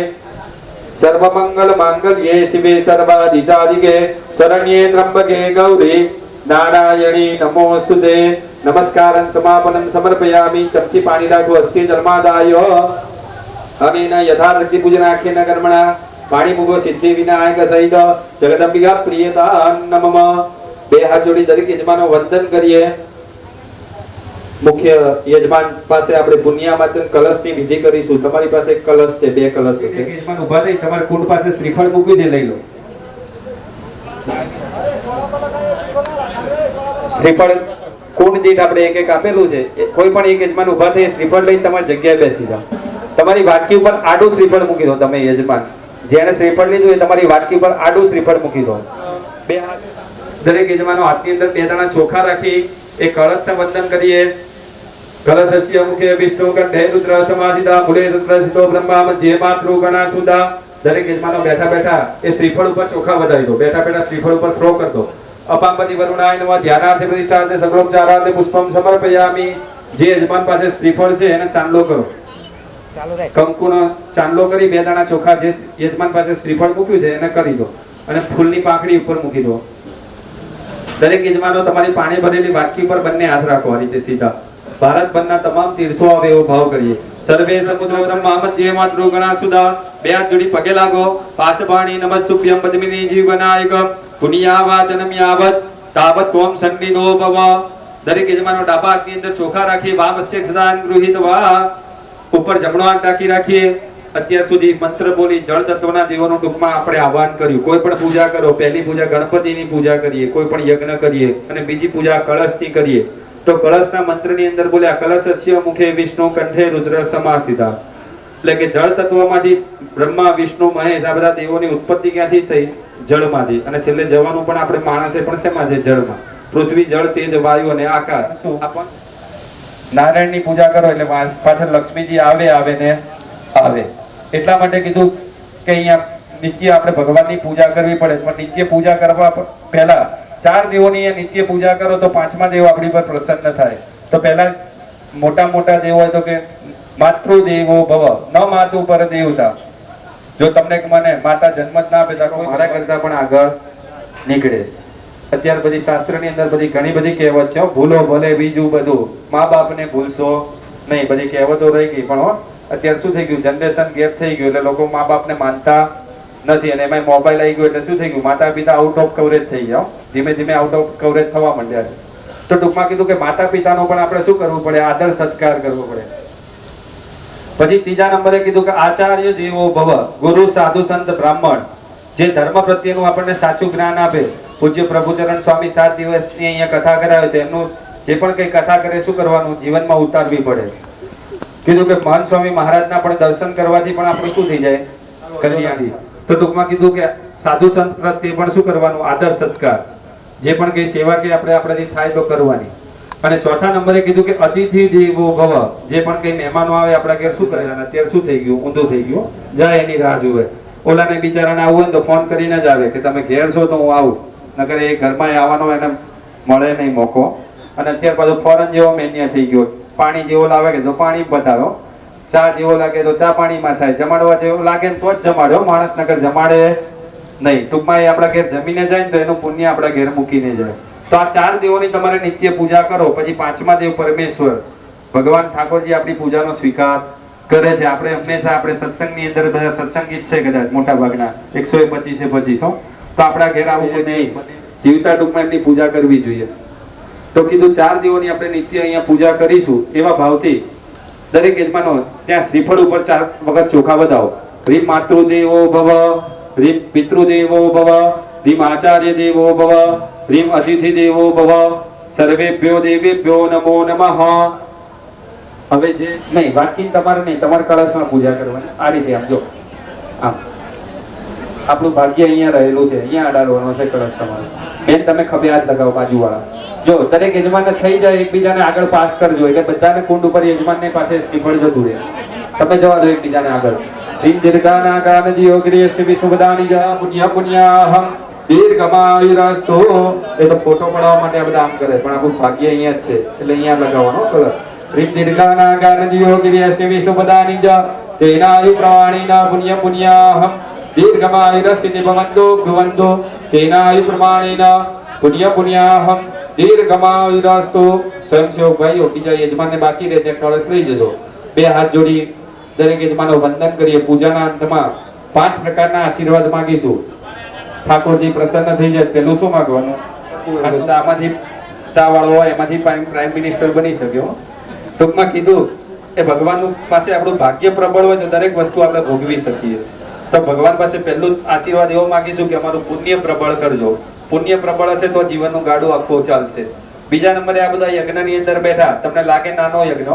સર્વમંગલ માંગલ્યે શિવે સર્વાધિસાધિકે શરણ્યે ત્રંબકે ગૌરી નારાયણી નમોસ્તુતે. નમસ્કારં સમાપનં સમર્પયામિ. ચમચી પાણી રાખો. અસ્થિ જન્માદાય અનેન યથાશક્તિ પૂજનાખ્યેન કર્મણા. પાણી મૂકો. સિદ્ધિ વિનાયક સહિત જગદંબિકા પ્રિયતા નમઃ. 2 હાથ જોડી દરેક યજમાનો વંદન કરીએ. મુખ્ય યજમાન પાસે આપણે પુણ્યામાચન કલશની વિધિ કરીશું. તમારી પાસે એક કલશ છે, 2 કલશ છે. યજમાન ઊભા થઈ તમારે કુંડ પાસે શ્રીફળ મૂકી દે, લઈ લો. શ્રીફળ કુંડ દીઠ આપણે 1-1 આપેલું છે. કોઈ પણ એક યજમાન ઊભા થઈ શ્રીફળ લઈને તમારી જગ્યાએ બેસી જાઓ. તમારી વાટકી ઉપર આડું શ્રીફળ મૂકી દો. તમે યજમાન જેણે શ્રીફળ લીધું એ તમારી વાટકી ઉપર આડું શ્રીફળ મૂકી દો. 2 હાથ દરેક યજમાનો હાથની અંદર 2 દાણા ચોખા રાખી એ કળશને વંદન કરીએ. કલશસ્ય મુખે વિષ્ણુ કંઠે રુદ્ર સમાસિતા મૂલે તત્ર સિતો બ્રહ્મા મધ્યે માતૃ ગણા સુધા દરેક યજમાનો બેઠા બેઠા એ શ્રીફળ ઉપર ચોખા વધારી દો, બેઠા બેઠા શ્રીફળ ઉપર થ્રો કરી દો. અપાંપતિ વરુણાય નમઃ ધ્યાનાર્થે પ્રતિષ્ઠાર્થે સગલોપચારાર્થે પુષ્પમ સમર્પયામિ. જે યજમાન પાસે શ્રીફળ છે એને ચાંદલો કરો, કંકુનો ચાંદલો કરી 2 દાણા ચોખા જે યજમાન પાસે શ્રીફળ મૂક્યું છે એને કરી દો અને ફૂલની પાંખડી ઉપર મૂકી દો. દરેક યજમાનો તમારી પાણી ભરેલી વાટકી પર બંને હાથ રાખો આ રીતે સીધા. ભારતભરના તમામ તીર્થો આવે એવો ભાવ કરીએ. સર્વે સમુદ્ર બ્રહ્મા મધ્યે માતૃ ગણા સુધા. 2 હાથ જોડી પગે લાગો. પાસબાણી નમસ્તુભ્યમ પદ્મિની જીવનાયક પુણ્યા વાચનમ યાવત તાવત ત્વમ સન્નિધો ભવ. દરેક યજમાનો ડાબા હાથની અંદર ચોખા રાખી વામસ્ય સદાન ગૃહીતવા. ઉપર જમણો હાથ ટાંકી રાખીએ. અત્યાર સુધી મંત્ર બોલી જળ તત્વના દેવોનું ટૂંકમાં આપણે આહવાન કર્યું. કોઈ પણ પૂજા કરો, પહેલી પૂજા ગણપતિની પૂજા કરીએ, કોઈ પણ યજ્ઞ કરીએ અને બીજી પૂજા કળશથી કરીએ તો કળશના મંત્રની અંદર બોલ્યા કલશસ્ય મુખે વિષ્ણુ કંઠે રુદ્ર સમાસિતા. એટલે કે જળ તત્વમાંથી બ્રહ્મા વિષ્ણુ મહેશ આ બધા દેવોની ઉત્પત્તિ ક્યાંથી થઈ? જળમાંથી. અને છેલ્લે જવાનું પણ આપણે માણસે પણ શેમાં છે? જળમાં. પૃથ્વી જળ તેજ વાયુ અને આકાશ. શું નારાયણની પૂજા કરો એટલે પાછળ લક્ષ્મીજી આવે ને આવે. એટલા માટે કીધું કે અહીંયા નિત્ય આપણે ભગવાનની પૂજા કરવી પડે. પણ નિત્ય પૂજા કરવા પહેલા 4 દેવોની નિત્ય પૂજા કરો તો 5મા દેવ આપણી પર પ્રસન્ન થાય. તો પહેલા મોટા દેવ હોય તો કે માતૃદેવો ભવ ન માતુ પર દેવતા. જો તમને મને માતા જન્મ જ ના આપે તો મારા કરતા પણ આગળ નીકળે. અત્યારે બધી શાસ્ત્રની અંદર બધી ઘણી બધી કહેવત છે. ભૂલો ભલે બીજું બધું, મા બાપને ભૂલશો નહીં. બધી કહેવતો રહી ગઈ પણ અત્યારે શું થઈ ગયું? જનરેશન ગેપ થઈ ગયું એટલે લોકો મા બાપને માનતા નથી. અને એમાં મોબાઈલ આવી ગયો એટલે શું થઈ ગયું? માતા પિતા આઉટ ઓફ કવરેજ થઈ ગયા. ધીમે ધીમે આઉટ ઓફ કવરેજ થવા માંડ્યા છે. તો ટૂંકમાં કીધું કે માતા પિતાનો પણ આપણે શું કરવું પડે? આદર સત્કાર કરવો પડે. પછી 3જા નંબરે કીધું કે આચાર્ય દેવો ભવ. ગુરુ સાધુ સંત બ્રાહ્મણ જે ધર્મ પ્રત્યેનું આપણને સાચું જ્ઞાન આપે. પૂજ્ય પ્રભુચરણ સ્વામી 7 દિવસની અહીંયા કથા કરાવે તો એમનું જે પણ કઈ કથા કરે શું કરવાનું? જીવનમાં ઉતારવી પડે. કીધું કે મહાન સ્વામી મહારાજના પણ દર્શન કરવાથી પણ આપણું શું થઈ જાય? કલ્યાણ. તો ટૂંકમાં કીધું કે સાધુ સંત પ્રત્યે પણ શું કરવાનું? આદર સત્કાર. જે પણ કઈ સેવા કે આપણાથી થાય તો કરવાની. અને 4થા નંબરે કીધું કે અતિથિ દેવો ભવ. જે પણ કઈ મહેમાનો આવે આપણા ઘેર શું કરે? અત્યારે શું થઈ ગયું? ઊંધું થઈ ગયું. જાય એની રાહ જુએ. ઓલાને બિચારાને આવવું હોય તો ફોન કરીને જ આવે કે તમે ઘેર છો તો હું આવું. નકર એ ઘરમાં આવવાનો એને મળે નહીં મોકો. અને અત્યારે પાછું ફોરન જેવો મેન્યા થઈ ગયો. પાણી જેવો લાગે કે તો પાણી બતાવો, ચા જેવો લાગે તો ચા પાણીમાં થાય, જમાડવા જેવો લાગે તો જ જમાડ્યો માણસ, નકર જમાડે નહીં. ટૂંકમાં એ આપણા ઘેર જમીને જાય ને તો એનું પુણ્ય આપણા ઘેર મૂકીને જાય. તો આ 4 દેવોની તમારે નિત્ય પૂજા કરો. પછી 5મા દેવ પરમેશ્વર ભગવાન ઠાકોરજી આપણી પૂજાનો સ્વીકાર કરે છે. આપણે હંમેશા આપણે સત્સંગની અંદર બધા સત્સંગી છે કદાચ મોટા ભાગના 125 તો આપણા ઘેર આવું નહીં. જીવતા ટૂંકમાં એમની પૂજા કરવી જોઈએ. તો કીધું 4 દેવોની આપણે નિત્ય અહીંયા પૂજા કરીશું. એવા ભાવથી દરેક યજમાનો ત્યાં શ્રીફળ ઉપર 4 વખત ચોખા વધાવો. રીમ માતૃદેવો ભવ, રીમ પિતૃદેવો ભવ, રીમ આચાર્ય દેવો ભવ, રીમ અતિથિ દેવો ભવ, સર્વેભ્યો દેવેભ્યો નમો નમઃ. હવે જે નહીં બાકી તમારે નહીં, તમારે કળશમાં પૂજા કરવાની. આ રીતે આમ જો આમ આપણું ભાગ્ય અહીંયા રહેલું છે. અહીંયા અડાડવાનો છે કળશ તમારે. બેન તમે ખભે હાથ લગાવો બાજુવાળા. જો દરેક યજમાનને થઈ જાય એકબીજાને આગળ પાસ કરજો એટલે બધાને કુંડ ઉપર યજમાનની પાસે શ્રીફળ જતું રહે. તમે જવા દો એકબીજાને આગળ. રીમ દીર્ઘાના ગાનજી યોગરી શ્રી સુખદાની જા પુણ્ય પુણ્યાહમ દીર્ઘમાયુરસ્તો. એ તો ફોટો પડાવવા માટે આ બધા આમ કરે પણ આપણું ભાગ્ય અહીંયા જ છે એટલે અહીંયા લગાવવાનો કલર. રીમ દીર્ઘાના ગાનજી યોગરી શ્રી સુખદાની જા તેનાયુ પ્રમાણિના પુણ્ય પુણ્યાહમ દીર્ઘમાયુરસ્તિ ભવંતો ભવંતો તેનાયુ પ્રમાણિના પુણ્ય પુણ્યાહમ દીર્ઘમાયુરસ્તો. સ્વયંસેવક ભાઈઓ બીજા યજમાનને બાકી રહે ત્યાં કળશ લઈ જજો. 2 હાથ જોડી દરેક યજમાનો વંદન કરીએ. પૂજાના અંતમાં 5 પ્રકારના આશીર્વાદ માંગીશું. ઠાકોરજી પ્રસન્ન થઈ જાય. પેલું શું માંગવાનું? ચામાંથી ચા વાળો હોય એમાંથી પ્રાઇમ મિનિસ્ટર બની શક્યો. ટૂંકમાં કીધું એ ભગવાન પાસે આપણું ભાગ્ય પ્રબળ હોય તો દરેક વસ્તુ આપણે ભોગવી શકીએ. તો ભગવાન પાસે પહેલું આશીર્વાદ એવો માંગીશું કે અમારું પુણ્ય પ્રબળ કરજો. પુણ્ય પ્રબળ હશે તો જીવનનું ગાડું આખું ચાલશે. બીજા નંબરે આ બધા યજ્ઞની અંદર બેઠા તમને લાગે નાનો યજ્ઞ,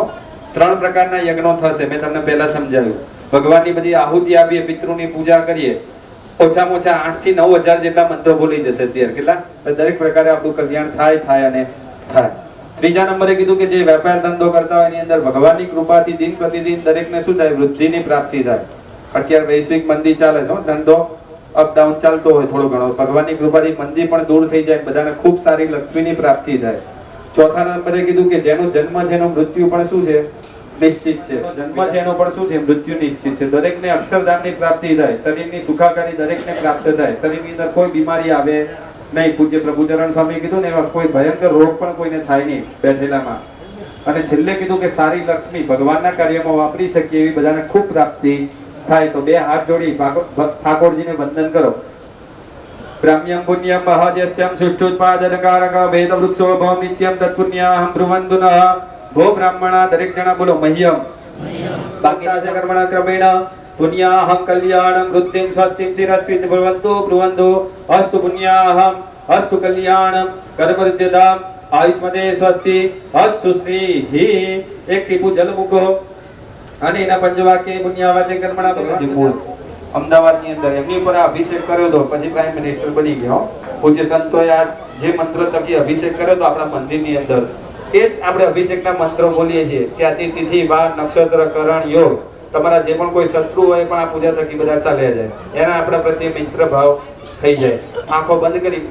3 પ્રકારના યજ્ઞો થશે. મેં તમને પહેલા સમજાવ્યું. ભગવાનની બધી આહુતિ આપીએ, પિતૃની પૂજા કરીએ. ઓછામાં ઓછા 8 થી 9 હજાર જેટલા મંત્રો બોલી જશે. અત્યારે કેટલા દરેક પ્રકારે આપણું કલ્યાણ થાય અને થાય. 3જા નંબરે કીધું કે જે વેપાર ધંધો કરતા હોય એની અંદર ભગવાનની કૃપાથી દિન પ્રતિદિન દરેકને શું થાય? વૃદ્ધિની પ્રાપ્તિ થાય. અત્યારે વૈશ્વિક મંદી ચાલે છે હો, ધંધો અપડાઉન ચાલતો હોય થોડો ઘણો, ભગવાનની કૃપાથી મંદી પણ દૂર થઈ જાય, બધાને ખૂબ સારી લક્ષ્મીની પ્રાપ્તિ થાય. ચોથા નંબરે કીધું કે જેનો જન્મ છે એનું મૃત્યુ પણ શું છે? નિશ્ચિત છે. જન્મ છે એનો પણ શું છે? મૃત્યુ નિશ્ચિત છે. દરેકને અક્ષરધામની પ્રાપ્તિ થાય, શરીરની સુખાકારી દરેકને પ્રાપ્ત થાય, શરીરની અંદર કોઈ બીમારી આવે નહીં. પૂજ્ય પ્રભુચરણ સ્વામી કીધું ને એવા કોઈ ભયંકર રોગ પણ કોઈને થાય નહીં બેઠેલામાં. અને છેલ્લે કીધું કે સારી લક્ષ્મી ભગવાનના કાર્યમાં વાપરી શકીએ એવી બધાને ખૂબ પ્રાપ્તિ થાય. તો બે હાથ જોડી ઠાકોરજીને વંદન કરો. બ્રાહ્મ્યમ પુણ્યમ મહાદ્યસ્યમ સુષ્ઠુત્પાદનકારક ભેદ વૃક્ષો ભવ નિત્યમ તત્પુણ્યાહમ બ્રુવંતુનઃ. ભો બ્રાહ્મણા દરેક જણા બોલો મહ્યમ. બાકીના છે કર્મણા ક્રમેણ પુણ્યાહમ કલ્યાણમ વૃદ્ધિમ સ્વસ્તિમ શિરસ્ત્રિત ભવન્તુ બ્રુવંતુ. અસ્તુ પુણ્યાહમ અસ્તુ કલ્યાણમ કર્મવૃદ્ધ્યતામ આયુષ્મદે સ્વસ્તિ અસ્તુ શ્રીઃ. એક ટીપુ જલ મૂકો અને એના પંચવાક્ય પુણ્યાવાચે કર્મણા ભગવાન અમદાવાદની અંદર એમની ઉપર અભિષેક કર્યો તો પછી પ્રાઇમ મિનિસ્ટર બની ગયો. પૂજ્ય સંતોએ આ જે મંત્ર થકી અભિષેક કર્યો તો આપણા મંદિરની અંદર, તે જ આપણે અભિષેકના મંત્રો બોલીએ છીએ કે આથી તિથિ વાર નક્ષત્ર કરણ યોગ તમારા જે પણ કોઈ શત્રુ હોય પણ આ પૂજા થકી બધા ચાલ્યા જાય, એના આપણા પ્રત્યે મિત્ર ભાવ થઈ જાય. આંખો બંધ કરી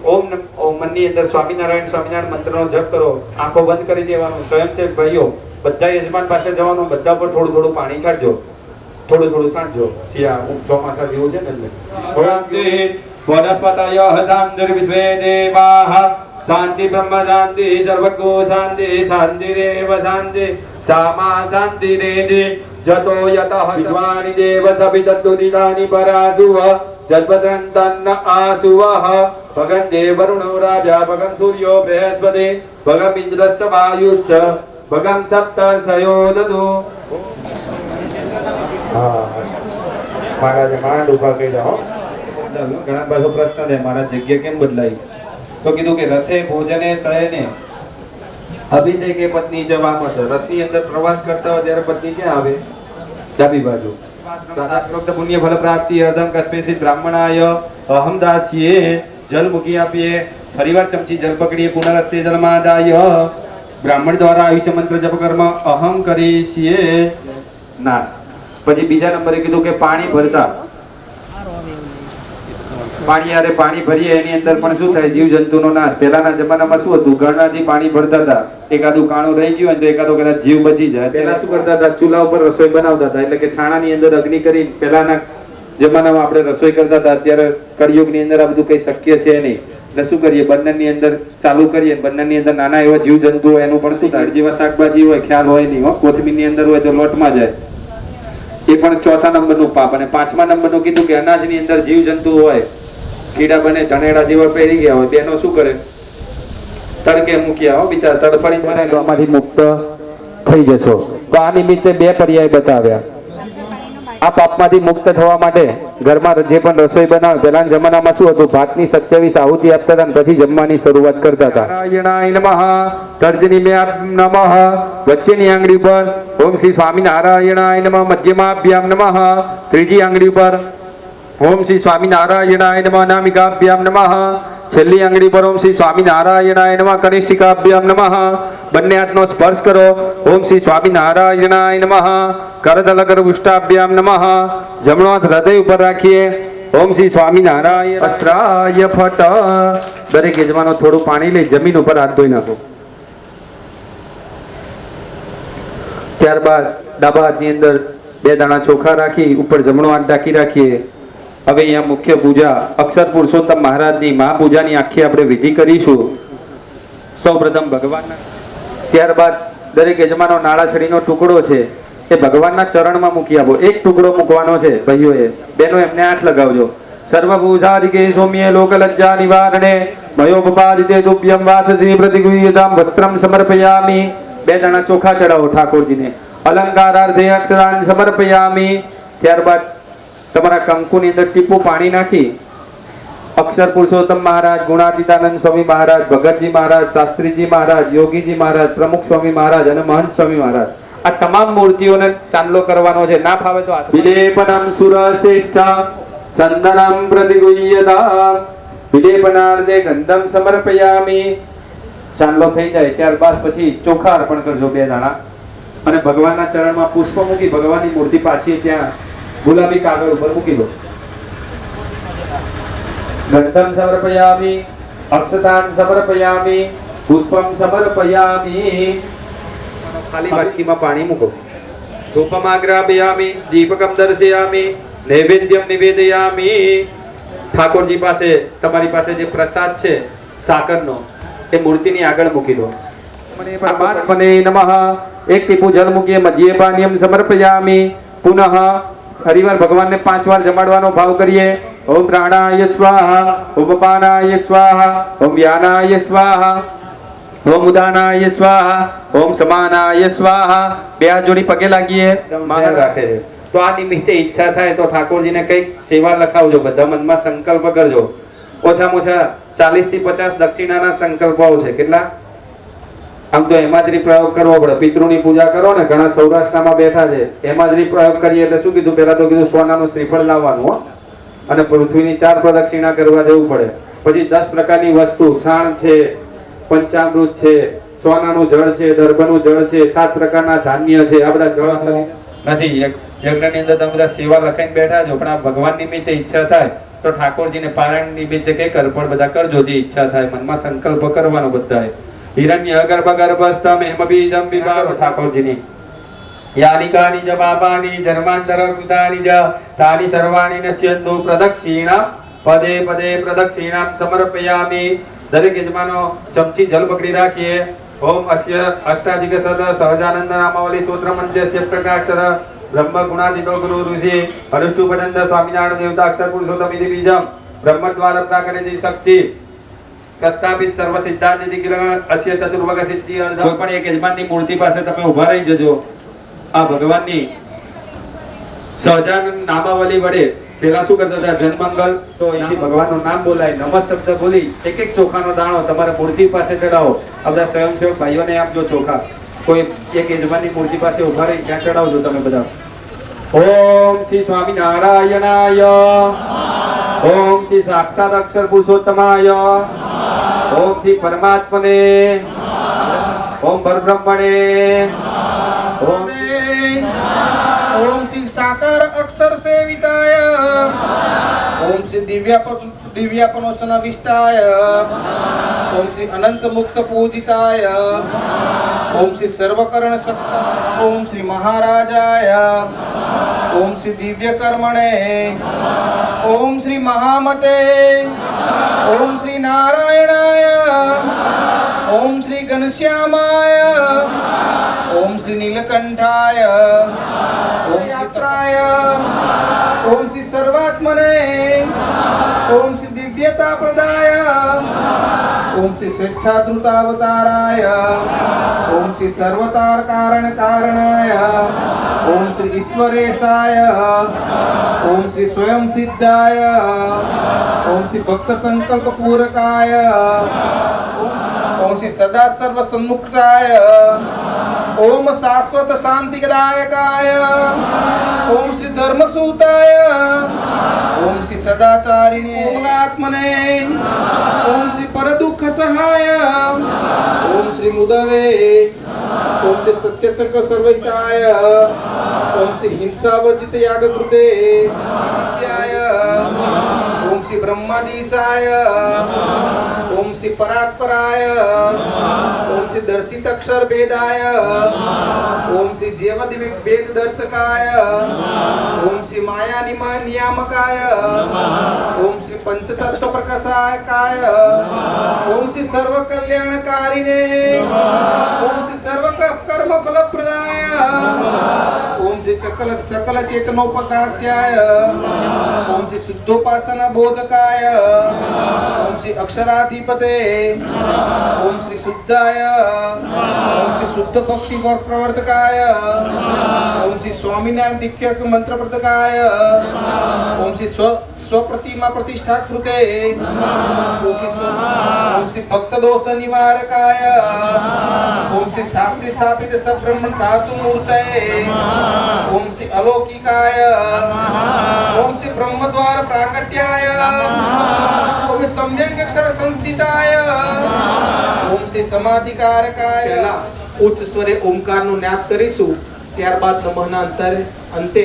ઓમ મનની અંદર સ્વામિનારાયણ સ્વામિનારાયણ મંત્રનો જપ કરો. આંખો બંધ કરી દેવાનું. સ્વયંસેવક ભાઈઓ બધા યજમાન પાસે જવાનું, બધા પર થોડું થોડું પાણી છાંટજો, થોડું થોડું છાંટજો. ચોમાસા જેવું છે ને. વનસ્પતય શાંતિર વિશ્વે દેવાઃ શાંતિ બ્રહ્મ શાંતિ સર્વગો શાંતિ શાંતિરેવ શાંતિ સામા શાંતિરેધિ જતો યતઃ વિશ્વાનિ દેવ સવિતદ્દુદિતાનિ પરાસુવ જદ્વદંતન્ન આસુવઃ ભગં દેવ વરુણો રાજા ભગં સૂર્યો બૃહસ્પતિ ભગં ઇન્દ્રસ્ય વાયુશ્ચ ભગં સપ્તર્ષયો દદો. મહારાજે માંડ ઉભા કર્યા. ઘણા બધો પ્રશ્ન છે મારા જગ્યા કેમ બદલાઈ? તો કીધું કે રથે ભોજને શયને અભિષેકે પત્ની જવામત. રથની અંદર પ્રવાસ કરતા હોય ત્યારે પત્ની ક્યાં આવે? ડાબી બાજુ. પ્રાતઃ પુણ્ય ફલ પ્રાપ્તિ અર્ધમ કસ્મેસિત બ્રાહ્મણાય અહમ દાસ્યે. જલ મૂકી આપીએ, ફરીવાર ચમચી જલ પકડીએ, પુનરસ્તે જલમાં દાય. બ્રાહ્મણ દ્વારા આયુષ્ય મંત્ર જપ કર્મ અહમ કરીશીએ નાશ. પછી બીજા નંબરે કીધું કે પાણી ભરતા, પાણી ભરીએ એની અંદર પણ શું થાય? જીવ જંતુનો નાશ. પહેલાના જમાનામાં શું હતું? ગરણાથી પાણી ભરતા હતા, એકાદું કાણું રહી ગયું હોય તો એકાદો કદાચ જીવ બચી જાય. પહેલા શું કરતા હતા? ચૂલા ઉપર રસોઈ બનાવતા હતા, એટલે કે છાણાની અંદર અગ્નિ કરી પહેલાના જમાનામાં આપણે રસોઈ કરતા હતા. અત્યારે કળિયુગની અંદર આ બધું કઈ શક્ય છે નહીં, એટલે શું કરીએ? બંનેની અંદર ચાલુ કરીએ, બંનેની અંદર નાના એવા જીવ જંતુ હોય એનું પણ શું થાય? જેવા શાકભાજી હોય ખ્યાલ હોય નહીં, કોથમીરની અંદર હોય તો લોટમાં જાય, એ પણ ચોથા નંબરનું પાપ. અને પાંચમા નંબરનું કીધું કે અનાજની અંદર જીવ જંતુ હોય, કીડા બને ધનેડા જેવા પહેરી ગયા હોય, તેનો શું કરે? તડકે મૂક્યા હો બિચારા, તડફડી મરે તો આમાંથી મુક્ત થઈ જશો. તો આ નિમિત્તે બે પર્યાય બતાવ્યા. આ પાપમાંથી મુક્ત થવા માટે ઘરમાં જે પણ રસોઈ બનાવે, પહેલાના જમાનામાં શું હતું? ભાતની 27 આહુતિ આપતા હતા અને પછી જમવાની શરૂઆત કરતા હતા. નારાયણાય નમઃ. તર્જનીભ્યામ નમઃ. વચ્ચેની આંગળી ઉપર ઓમ શ્રી સ્વામિનારાયણાય નમઃ. મધ્યમાભ્યામ નમઃ. ત્રીજી આંગળી ઉપર ઓમ શ્રી સ્વામિનારાયણાય નમઃ. નામિકાભ્યામ નમઃ. છેલ્લી આંગળી પર ઓમ શ્રી સ્વામિનારાયણાય નમઃ. કનિષ્ઠિકાભ્યામ નમઃ. બંને હાથનો સ્પર્શ કરો. ઓમ શ્રી સ્વામિનારાયણાય નમઃ. કરતલકર ઉષ્ટાભ્યામ નમઃ. જમણો હાથ હૃદય ઉપર રાખીએ. ઓમ શ્રી સ્વામિનારાયણ. અસ્ત્રાય ફટ. દરેક યજમાનો થોડું પાણી લઈ જમીન ઉપર હાથ ધોઈ નાખો. ત્યારબાદ ડાબા હાથની અંદર 2 દાણા ચોખા રાખી ઉપર જમણો હાથ ઢાંકી રાખીએ. હવે અહીંયા મુખ્ય પૂજા અક્ષર પુરુષોત્તમ મહારાજની મહાપૂજાની આખી આપણે વિધિ કરીશું. સૌપ્રથમ ભગવાનના, ત્યારબાદ દરેક યજમાનો નાળાછડીનો ટુકડો છે એ ભગવાનના ચરણમાં મૂકી આપો. એક ટુકડો મૂકવાનો છે ભાઈઓએ, બેનો એમને હાથ લગાવજો. સર્વભૂષાદિકે સૌમ્ય લોકલજ્જા નિવારણે મયોપપાદિતે તુભ્યમ વાસસી પ્રતિગુહ્યતામ વસ્ત્રમ સમર્પયામિ. 2 દાણા ચોખા ચડાવો ઠાકોરજીને. અલંકારાર્થે અક્ષરાન સમર્પયામિ. ત્યારબાદ તમારા કંકુની અંદર ટીપું પાણી નાખી અક્ષર પુરુષોત્તમ મહારાજ, ગુણાતીતાનંદ સ્વામી મહારાજ, ભગતજી મહારાજ, શાસ્ત્રીજી મહારાજ, યોગીજી મહારાજ, પ્રમુખ સ્વામી મહારાજ અને મહંત સ્વામી મહારાજ, આ તમામ મૂર્તિઓને ચાંદલો કરવાનો છે. ના ફાવે તો વિલેપનમ સુરશ્રેષ્ઠ ચંદનમ પ્રતિગુહ્યતા વિલેપનાર્થે ગંધમ સમર્પયામિ. ચાંદલો થઈ જાય ત્યારબાદ પછી ચોખા અર્પણ કરજો 2 દાણા અને ભગવાનના ચરણમાં પુષ્પ મૂકી ભગવાનની મૂર્તિ પાછી ત્યાં ગુલાબી કાગળ ઉપર મૂકી દો. ગંધમ સમર્પયામિ, અક્ષતાન સમર્પયામિ, પુષ્પમ સમર્પયામિ. ખાલી વાટકીમાં પાણી મૂકો. ધૂપમાગ્રાપયામિ, દીપકમ દર્શયામિ, નૈવેદ્યમ નિવેદયામિ. ઠાકોરજી પાસે તમારી પાસે જે પ્રસાદ છે સાકરનો એ મૂર્તિની આગળ મૂકી દો. પરમાત્મને નમઃ. એક ટીપું જલ મૂકીએ. મધ્યે પાણીયમ સમર્પયામિ. પુનઃ હરિવાર ભગવાનને 5 વાર જમાડવાનો ભાવ કરીએ. ઓમ પ્રાણાય સ્વાહા, ઓમ અપાનાય સ્વાહા, ઓમ વ્યાનાય સ્વાહા, ઓમ ઉદાનાય સ્વાહા, ઓમ સમાનાય સ્વાહા. બે હાથ જોડી પગે લાગીએ. માન રાખે છે. તો આ નિમિત્તે ઈચ્છા થાય તો ઠાકોરજીને કંઈક સેવા લખાવજો. બધા મનમાં સંકલ્પ કરજો. ઓછામાં ઓછા 40 થી 50 દક્ષિણાના સંકલ્પો છે. કેટલા? આમ તો હેમાદ્રી પ્રયોગ કરવો પડે. પિતૃની પૂજા કરો ને, ઘણા સૌરાષ્ટ્રમાં બેઠા છે. હેમાદ્રી પ્રયોગ કરીએ એટલે શું કીધું? પહેલા તો કીધું સોનાનું શ્રીફળ લાવવાનું હો, અને પૃથ્વીની 4 પ્રદક્ષિણા કરવા જવું પડે. પછી 10 પ્રકારની વસ્તુ, છાણ છે, પંચામૃત છે, સોનાનું જળ છે, દર્ભનું જળ છે, 7 પ્રકારના ધાન્ય છે. આ બધા જળ નથી. યજ્ઞની અંદર તમે બધા સેવા લખાઈને બેઠા છો, પણ આ ભગવાન નિમિત્તે ઈચ્છા થાય તો ઠાકોરજીને પારાયણ નિમિત્તે કંઈક અર્પણ બધા કરજો. જે ઈચ્છા થાય મનમાં સંકલ્પ કરવાનો બધાએ. હિરણ્ય ગર્ભ ગર્ભસ્થમ હેમ બીજમ વિભાવ. ઠાકોરજીની યાનિકાની જ પાપાની ધર્માંતર કૃતાની જ તાની સર્વાણી નશ્યંતુ પ્રદક્ષિણા પદે પદે પ્રદક્ષિણામ સમર્પયામિ. દરેક યજમાનો ચમચી જલ પકડી રાખીએ. ઓમ અસ્ય અષ્ટાધિક સદ સહજાનંદ નામાવલી સ્તોત્ર મંત્રસ્ય પ્રકાક્ષર બ્રહ્મ ગુણાદિતો ગુરુ ઋષિ અનુષ્ટુપદંત સ્વામિનારાયણ દેવતા અક્ષર પુરુષોત્તમ ઇતિ બીજમ બ્રહ્મ દ્વારા પ્રાકૃતિક શક્તિ કસ્તાપિત સર્વ સિદ્ધાંતિતિ કિરણ અસ્ય ચતુર્વગ સિદ્ધિ અર્ધ. કોઈ પણ એક યજમાનની મૂર્તિ પાસે તમે ઊભા રહી જજો. આ ભગવાનની સહજાનંદ નામાવલી વડે પેલા શું કરતા હતા? જન્મંગલ. તો અહીંથી ભગવાનનું નામ બોલાય, નમઃ શબ્દ બોલી એક એક ચોખાનો દાણો તમારે મૂર્તિ પાસે ચડાવો. આ બધા સ્વયંસેવક ભાઈઓને આપજો ચોખા. કોઈ એક યજમાનની મૂર્તિ પાસે ઊભા રહી ત્યાં ચડાવજો તમે બધા. ઓમ શ્રી સ્વામિનારાયણાય, ઓમ શ્રી સાક્ષાત અક્ષર પુરુષોત્તમાય, ઓમ શ્રી પરમાત્મને, ઓમ પરબ્રહ્મણે, ओम श्री साकार अक्षर सेविताय, ओम श्री दिव्यापनोसनविष्टाय, ओम श्री अनंत मुक्त पूजिताय, ओम श्री सर्वकर्ण सक्ताय, ओम श्री महाराजाय, ओम श्री दिव्य कर्मणे, ओम श्री महामते, ओम श्री नारायणाय, ओम श्री घनश्यामाय, ओम श्री नीलकंठाय, ओम श्री त्राय, ओम श्री सर्वात्मने, ओम श्री दिव्यता प्रदाय, ओम श्री स्वेच्छाधृतावताराय, ओम श्री सर्वतार कारण कारणाय, ओम श्री ईश्वरेशाय, ओम श्री स्वयं सिद्धाय, ओम श्री भक्त संकल्प पूरकाय, ओम श्री सदा सर्व सन्मुक्ताय, ओम शाश्वत शांतिदायकाय, ओम श्री धर्मसूताय, ओम श्री सदाचारिणे आत्मने, ओम श्री पर दुख सहाय, ओम श्री मुदवे, ओम श्री सत्य संक सर्वहिताय, ओम श्री हिंसा वर्जित याग कृते, ओम श्री ब्रह्माधीशाय, ओम श्री परात्पराय, ओम श्री दर्शित अक्षर भेदाय, ओम श्री जीवद वेद दर्शकाय, ओम श्री माया नियामकाय, ओम श्री पंचतत्व प्रकाशकाय, ओम श्री सर्व कल्याणकारिणे, ओम श्री सर्व कर्म फलप्रदाय, ओम श्री सकल चेतनोपकाशाय, ओम श्री शुद्धोपासना बोधकाय, ओम श्री अक्षराधिपते, ओम श्री शुद्धाय, ओम श्री शुद्ध भक्ति प्रवर्तकाय, ओम श्री स्वामीनारायण दिव्य मंत्र प्रवर्तकाय, ओम श्री स्वप्रतिमा प्रतिष्ठा कृते, ओम श्री भक्त दोष निवारकाय, ओम श्री शास्त्री स्थापित सब्रह्मण धातु मूर्तये, ओम श्री अलौकिकाय, ओम श्री ब्रह्मद्वार प्राकट्याय, ओम सम्यक अक्षर संस्थिताय, ओम श्री समाधिकारकाय. ઉચ્ચ સ્વરે ઓમકારનો નાદ કરીશું, ત્યારબાદ નમઃના અંતે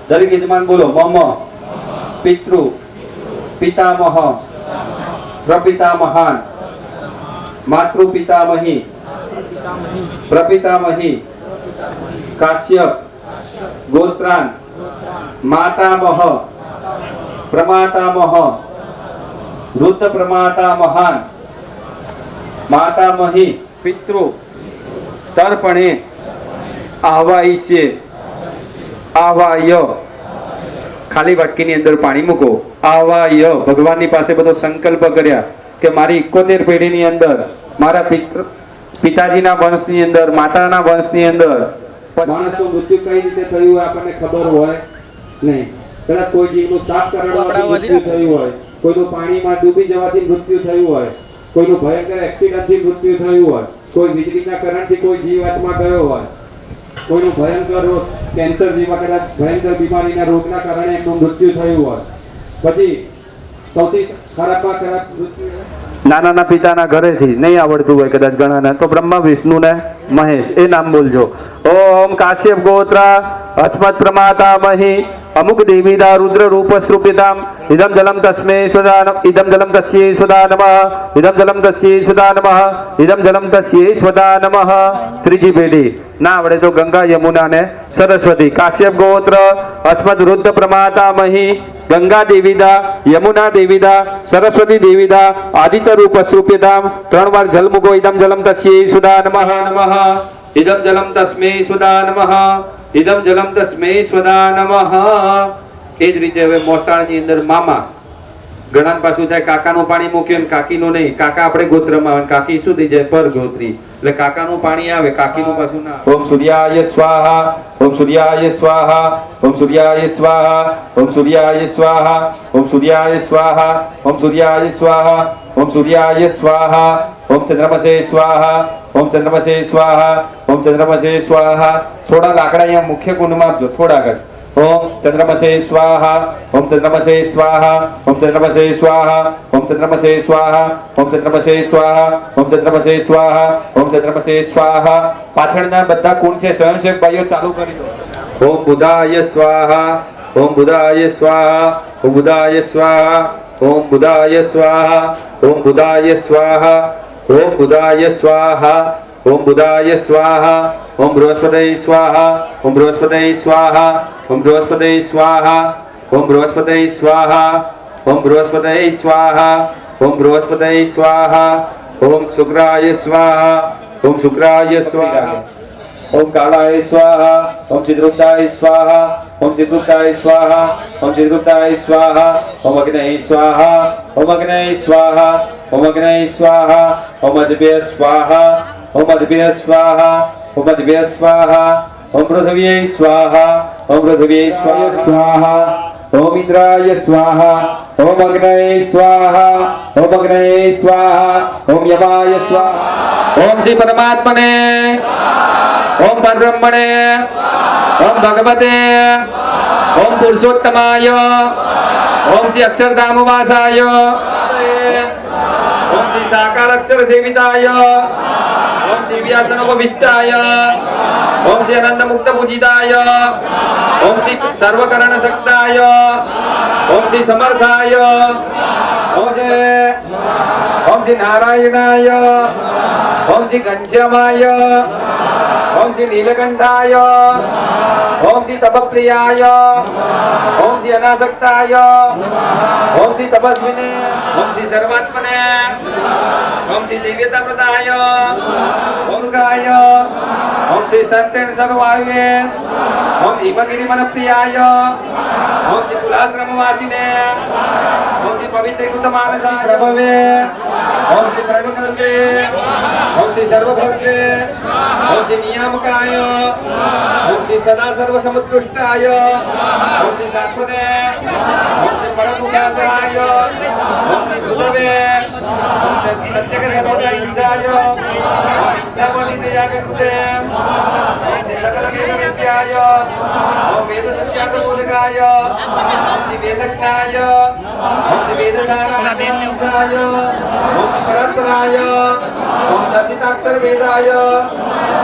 દરેક યજમાન બોલો. મમ પિતૃ પિતામહ પ્રપિતામહાન માતૃપિતામહી પ્રપિતામહી કાશ્યપ ગોત્રાન માતામહ પ્રમાતામહ વૃદ્ધ પ્રમાતામહાન માતામહી પિતૃ તર્પણે આવાયસ્ય આવાય ખાલી વાટકીની અંદર પાણી મૂકો. આવાય ભગવાનની પાસે બધો સંકલ્પ કર્યા કે મારી 71 પેઢીની અંદર મારા પિતાજીના વંશની અંદર માતાના વંશની અંદર માણસનું મૃત્યુ કઈ રીતે થયું હોય આપણને ખબર હોય નહીં. કદાચ કોઈ જીવનું સાપ કરડવાથી મૃત્યુ થયું હોય, કોઈનું પાણીમાં ડૂબી જવાથી મૃત્યુ થયું હોય, કોઈનું ભયંકર એક્સિડન્ટથી મૃત્યુ થયું હોય, કોઈ વીજળીના કરંટથી કોઈ જીવાત્મા ગયો હોય, કોઈનું ભયંકર રોગ કેન્સર જેવા કદાચ ભયંકર બીમારીના રોગના કારણે એમનું મૃત્યુ થયું હોય. પછી સૌથી ખરાબમાં ખરાબ મૃત્યુ નાના પિતાના ઘરેથી નહીં આવડતું હોય કદાચ ઘણાને તો બ્રહ્મા વિષ્ણુ ને મહેશ એ નામ બોલજો. ઓમ કાશ્યપ ગોત્ર અસ્મત પ્રમાતામહી અમુક દેવીદા રુદ્ર રૂપ સ્વરૂપિતામ ઇદમ જલમ તસ્મે સ્વદાન ઇદમ જલમ તસ્યે સ્વદા નમઃ ઇદમ જલમ તસ્યે સ્વદા નમઃ ઇદમ જલમ તસ્યે સ્વદા નમઃ. ત્રીજી પેઢી ના આવડે તો ગંગા યમુના ને સરસ્વતી. કાશ્યપ ગોત્ર અસ્મત વૃદ્ધ પ્રમાતામહી ગંગા દેવીદા યમુના દેવીદા સરસ્વતી દેવીદા આદિત્ય રૂપ સ્વરૂપિતામ. 3 વાર જલ મૂકો. ઇદમ જલમ તસ્યે સ્વદા નમઃ નમઃ ઇદમ જલમ તસ્મે સ્વદા નમઃ ઇદમ જલમ તસ્મે સ્વદા નમઃ. એ જ રીતે હવે મોસાળની અંદર મામા ઘણા પાછું થાય કાકાનું પાણી મૂક્યું ને કાકીનું નહીં. કાકા આપણે ગોત્રમાં આવે, કાકી શું થઈ જાય પર ગોત્રી, એટલે કાકાનું પાણી આવે કાકીનું પાછું ના. ઓમ સૂર્યાય સ્વાહા ઓમ સૂર્યાય સ્વાહા ઓમ સૂર્યાય સ્વાહા ઓમ સૂર્યાય સ્વાહા ઓમ સૂર્યાય સ્વાહા ઓમ સૂર્યાય સ્વાહા ઓમ સૂર્યાય સ્વાહા ઓમ ચંદ્રમસે સ્વાહા ઓમ ચંદ્રમસે સ્વાહા ઓમ ચંદ્રમસે સ્વાહા. થોડા લાકડા અહીંયા મુખ્ય કુંડમાં આપજો થોડા આગળ. ઓમ ચંદ્રમસે સ્વાહા ઓમ ચંદ્રમસે સ્વાહા ઓમ ચંદ્રમસે સ્વાહા ઓમ ચંદ્રમસે સ્વાહા ઓમ ચંદ્રમસે સ્વાહા ઓમ ચંદ્રમસે સ્વાહા ઓમ ચંદ્રમસે સ્વાહા. પાછળના બધા કુંડ છે સ્વયંસેવક ભાઈઓ ચાલુ કરી દો. ઓમ બુધાય સ્વાહા ઓમ બુધાય સ્વાહા ઓમ બુધાય સ્વાહા ઓમ બુધાય સ્વાહા ઓમ બુધાય સ્વાહા ઓમ બુધાય સ્વાહા ઓમ બુધાય સ્વાહા ઓમ બૃહસ્પતય સ્વાહા ઓમ બૃહસ્પતય સ્વાહા ઓમ બૃહસ્પતય સ્વાહા ઓમ બૃહસ્પતય સ્વાહા ઓમ બૃહસ્પતય સ્વાહા ઓમ બૃહસ્પતય સ્વાહા ઓમ શુક્રાય સ્વાહા ઓમ શુક્રાય સ્વાહા ઓમ કાલાય સ્વાહા ઓમ ચિદ્રુપ્તાય સ્વાહા ઓમ ચિદ્રુપ્તાય સ્વાહા ઓમ ચિદ્રુપ્તાય સ્વાહા ઓમ અગ્નય સ્વાહા ઓમ અગ્નય સ્વાહા ઓમ અગ્નય સ્વાહા ઓમ અદ્ભ્ય સ્વાહા ઓમ અદ્ભ્ય સ્વાહા ઓમ અદ્ભ્ય સ્વાહા ઓમ પૃથ્વ્यै સ્વાહા ઓમ પૃથ્વ્यै સ્વાહા ઓમ ઇન્દ્રાય સ્વાહા ઓમ અગ્નય સ્વાહા ઓમ અગ્નય સ્વાહા ઓમ યમાય સ્વાહા. ઓમ શ્રી પરમાત્મને ઓમ પરબ્રહ્મણે ઓમ ભગવતે ઓમ પુરુષોત્તમાય ઓમ શ્રી અક્ષરધામવાસાય ઓમ શ્રી સાકાર અક્ષર સેવિતાય ઓમ શ્રી વ્યાસનોપવિષ્ટાય ઓમ શ્રી અનંત મુક્ત પૂજિતાય ઓમ શ્રી સર્વકરણ શક્તાય ઓમ શ્રી સમર્થાય ઓમ શ્રી નારાયણાય ઓમ શ્રી ઘનશ્યામાય ઓમ શ્રી નીલકંઠાય ઓમ શ્રી તપપ્રિયાય ઓમ શ્રી અનાસક્તાય ઓમ શ્રી તપસ્વિને ઓમ શ્રી સર્વાત્મને ઓમ શ્રી દિવ્યતાપ્રદાય ઓમ સાય ઓમ શ્રી સંતેન સર્વાયે ઓમ હિમગિરિવનપ્રિયાય ઓમ શ્રી તુલાશ્રમવાસિને ઓમ શ્રી પવિત્રીકૃતમાનસાય પ્રભવે ઓમ શ્રી ત્રણિકર્ત્રે ઓમ શ્રી સર્વભદ્રે ઓમ શ્રી નિયામકાય ઓમ શ્રી સદા સર્વસમુત્કૃષ્ટાય ઓમ શ્રી શાશ્વતે ઓમ શ્રી પરમુખાસાય ઓમ શ્રી ભૂતવે ઓમ શ્રી સત્યકે સર્વદા હિંસાય હિંસાવનિતયાગકૃતે ઓમ શ્રી સકલવેદવિદ્યાય ઓમ વેદ સત્યાગબોધકાય ઓમ શ્રી વેદજ્ઞાય ઓમ શ્રી વેદસારાય ઓમ શ્રી પરાત્પરાય ઓમ દર્શિતાક્ષર વેદાય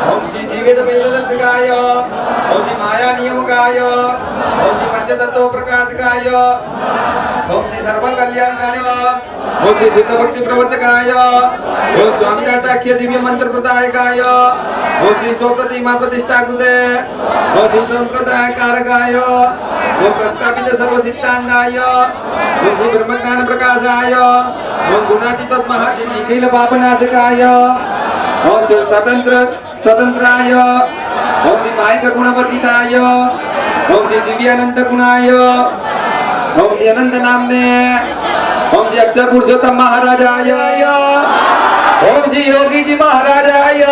ओम श्री जीवेद वेददर्शकाय ओम श्री माया नियमकाय ओम श्री पंचतत्व प्रकाशकाय ओम श्री सर्व कल्याणकाय ओम श्री सिद्ध भक्ति प्रवर्तकाय ओम स्वामी काटाख्य दिव्य मंत्र प्रदायकाय ओम श्री स्वप्रतिमा प्रतिष्ठा कृते ओम श्री संप्रदाय कारकाय ओम प्रस्थापित सर्व सिद्धांगाय ओम श्री ब्रह्मज्ञान प्रकाशाय ओम गुणातीत महर्षि निखिल पापनाशकाय ओम श्री स्वतंत्राय ओम श्री मायिक गुणवर्धिताय ओम श्री दिव्यानंद गुणाय ओम श्री अनंत नामने ओम श्री अक्षर पुरुषोत्तम महाराजाय ओम श्री योगी जी महाराजाय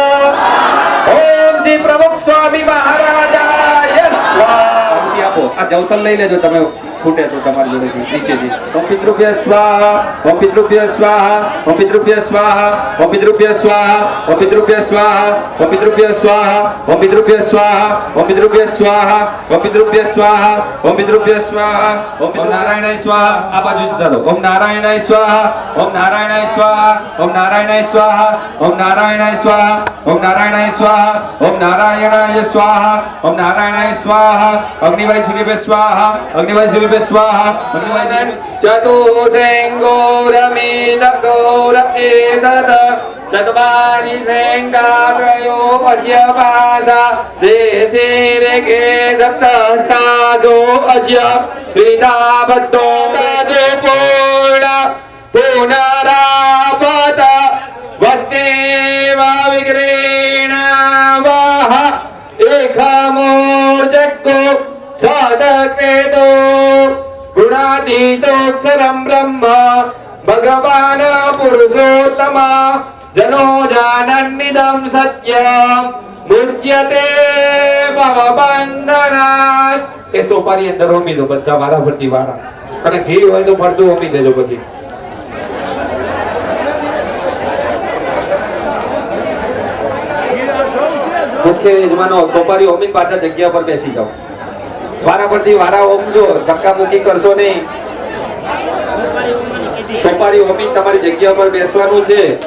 ओम श्री प्रमुख स्वामी महाराजाय स्वाहा आपो आ जवतल લઈ લેજો તમે ફૂટે તો તમારી જોડેથી નીચેથી ઓમ પિતૃભ્ય સ્વાહા ઓમ પિતૃભ્ય સ્વાહા ઓમ પિતૃભ્ય સ્વાહા ઓમ પિતૃભ્ય સ્વાહા ઓમ પિતૃભ્ય સ્વાહા ઓમ પિતૃભ્ય સ્વાહા ઓમ પિતૃભ્ય સ્વાહા ઓમ પિતૃભ્ય સ્વાહા ઓમ પિતૃભ્ય સ્વાહા ઓમ પિતૃભ્ય સ્વાહા ઓમ નારાયણાય સ્વાહા આ બાજુ ચાલો ઓમ નારાયણાય સ્વાહા ઓમ નારાયણાય સ્વાહા ઓમ નારાયણાય સ્વાહા ઓમ નારાયણાય સ્વાહા ઓમ નારાયણાય સ્વાહા ઓમ નારાયણાય સ્વાહા ઓમ નારાયણાય સ્વાહા અગ્નિવાય સૂર્યભ્ય સ્વાહા અગ્નિવાય સૂર્યભ્ય स्वाहा चतुर्सेङ्गोरमेदगोरएतत् चत्वारि सेङ्गात्रयो अस्य पासा देशे रेगे सप्तस्तासो अस्य त्रिदाबद्धो तजो पूर्ण पुनरापत वस्तेव विग्रेणावः एकमोर्जको सदकृतो गुणातीतोऽक्षरं ब्रह्म भगवान् पुरुषोत्तम जनो जानन्निदं सत्यं मुच्यते भवबन्धनात् એ સોપારી અંદર હોમી દો બધા વારા ફરતી વારા અને ઘી હોય તો ફરતું હોમી દેજો પછી મુખ્ય યજમાનો સોપારી હોમીને પાછા જગ્યા પર બેસી જાઓ વારા પરથી વારા હોમજો ધક્કા મુક્કી કરશો નહીં સોપારી હોમી તમારી જગ્યા પર બેસવાનું છે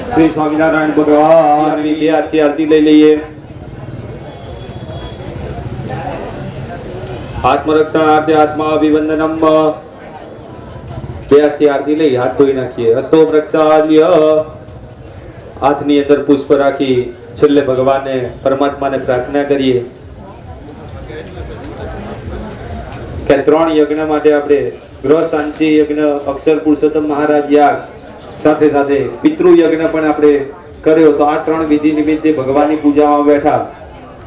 શ્રી સ્વામિનારાયણ ભગવાન બે હાથથી આરતી લઈ લઈએ. આત્મરક્ષણાર્થે આત્મા અભિવંદનમ. બે હાથથી આરતી લઈ હાથ ધોઈ નાખીએ. હસ્તો પ્રક્ષાલ્ય. હાથની અંદર પુષ્પ રાખી છેલ્લે ભગવાનને પરમાત્માને પ્રાર્થના કરીએ કે 3 યજ્ઞ માટે આપણે ગ્રહ શાંતિ યજ્ઞ, અક્ષર પુરુષોત્તમ મહારાજ યાગ, સાથે સાથે પિતૃ યજ્ઞ પણ આપણે કર્યો. તો આ 3 વિધિ નિમિત્તે ભગવાનની પૂજામાં બેઠા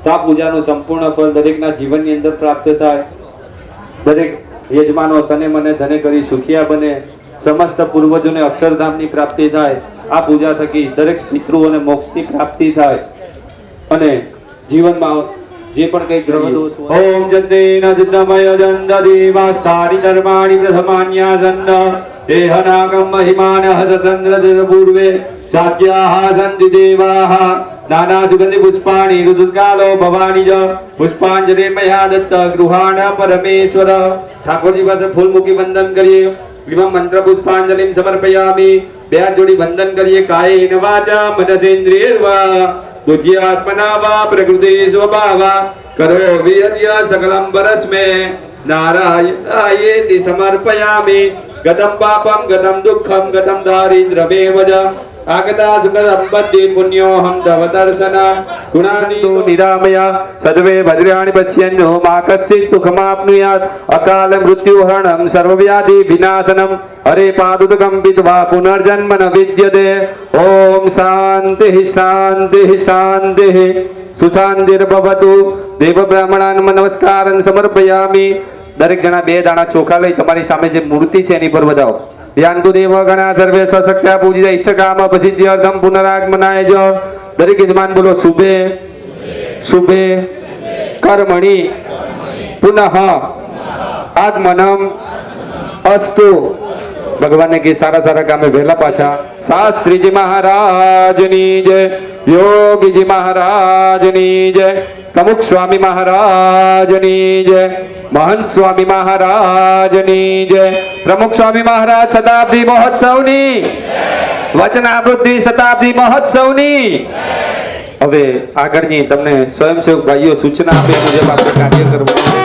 તો આ પૂજાનું સંપૂર્ણ ફળ દરેકના જીવનની અંદર પ્રાપ્ત થાય. દરેક યજમાનો તને મને ધને કરી સુખિયા બને. સમસ્ત પૂર્વજોને અક્ષરધામની પ્રાપ્તિ થાય. આ પૂજા થકી દરેક પિતૃઓને મોક્ષની પ્રાપ્તિ થાય અને જીવનમાં જે પણ કઈ ગ્રહ દોષ હોય. ઓમ જન્દેન જિતમય જંદદેવાસ્તાનિ ધર્માણિ પ્રથમાન્યાસન્ન દેહનાગમ મહિમાન હસચંદ્ર પૂર્વે સાત્યાહ સંતિ દેવાહ નાના સુગંધિ પુષ્પાણિ ઋતુકાલો ભવાનિ જ પુષ્પાંજલિ મયા દત્ત ગૃહાણ પરમેશ્વર. ઠાકોરજી પાસે ફૂલ મૂકી વંદન કરીએ. એમાં મંત્ર પુષ્પાંજલિ સમર્પયામિ. બે હાથ જોડી વંદન કરીએ. કાયેન વાચા મનસેન્દ્રિયર્વા બુદ્ધ્યાત્મના વા પ્રકૃતિ સ્વભાવા કરો વિયદ્ય સકલમ પરસ્મે નારાયણાયેતિ સમર્પયામિ. ગતમ પાપમ ગતમ દુઃખમ ગતમ દારિદ્ર્યમેવ જ આગતા સુખદમ બદ્ધિ પુણ્યોહમ તવ દર્શન ગુણાદીતો નિરામય સર્વે ભદ્રાણિ પશ્યન્નો મા કશ્ચિત દુઃખમાપ્નુયાત અકાલ મૃત્યુહરણમ સર્વવ્યાધિ વિનાશનમ હરે પાદુદકં વિદ્વા પુનર્જન્મ ન વિદ્યતે. ઓમ શાંતિ શાંતિ શાંતિ. સુશાંતિર્ભવતુ. દેવ બ્રાહ્મણાન નમસ્કારં સમર્પયામિ. દરેક જણા 2 દાણા ચોખા લઈ તમારી સામે જે મૂર્તિ છે એની પર વધાવો. ધ્યાન દેવ ગણા સર્વે સ્વશક્ત્યા પૂજિત ઇષ્ટકામ પ્રસિદ્ધ્યર્થમ પુનરાગમનાય જ. દરેક યજમાન બોલો શુભે શુભે કર્મણિ પુનઃ આગમનમ અસ્તુ. ભગવાનને કે સારા સારા કામે વહેલા પાછા. શાસ્ત્રીજી મહારાજની જય. યોગીજી મહારાજની જય. પ્રમુખ સ્વામી મહારાજની જય. મહંત સ્વામી મહારાજની જય. પ્રમુખ સ્વામી મહારાજ શતાબ્દી મહોત્સવની વચનાવૃત્તિ શતાબ્દી મહોત્સવની. હવે આગળની તમને સ્વયંસેવક ભાઈઓ સૂચના આપે મુજબ આપણે કાર્ય કરવાનું છે.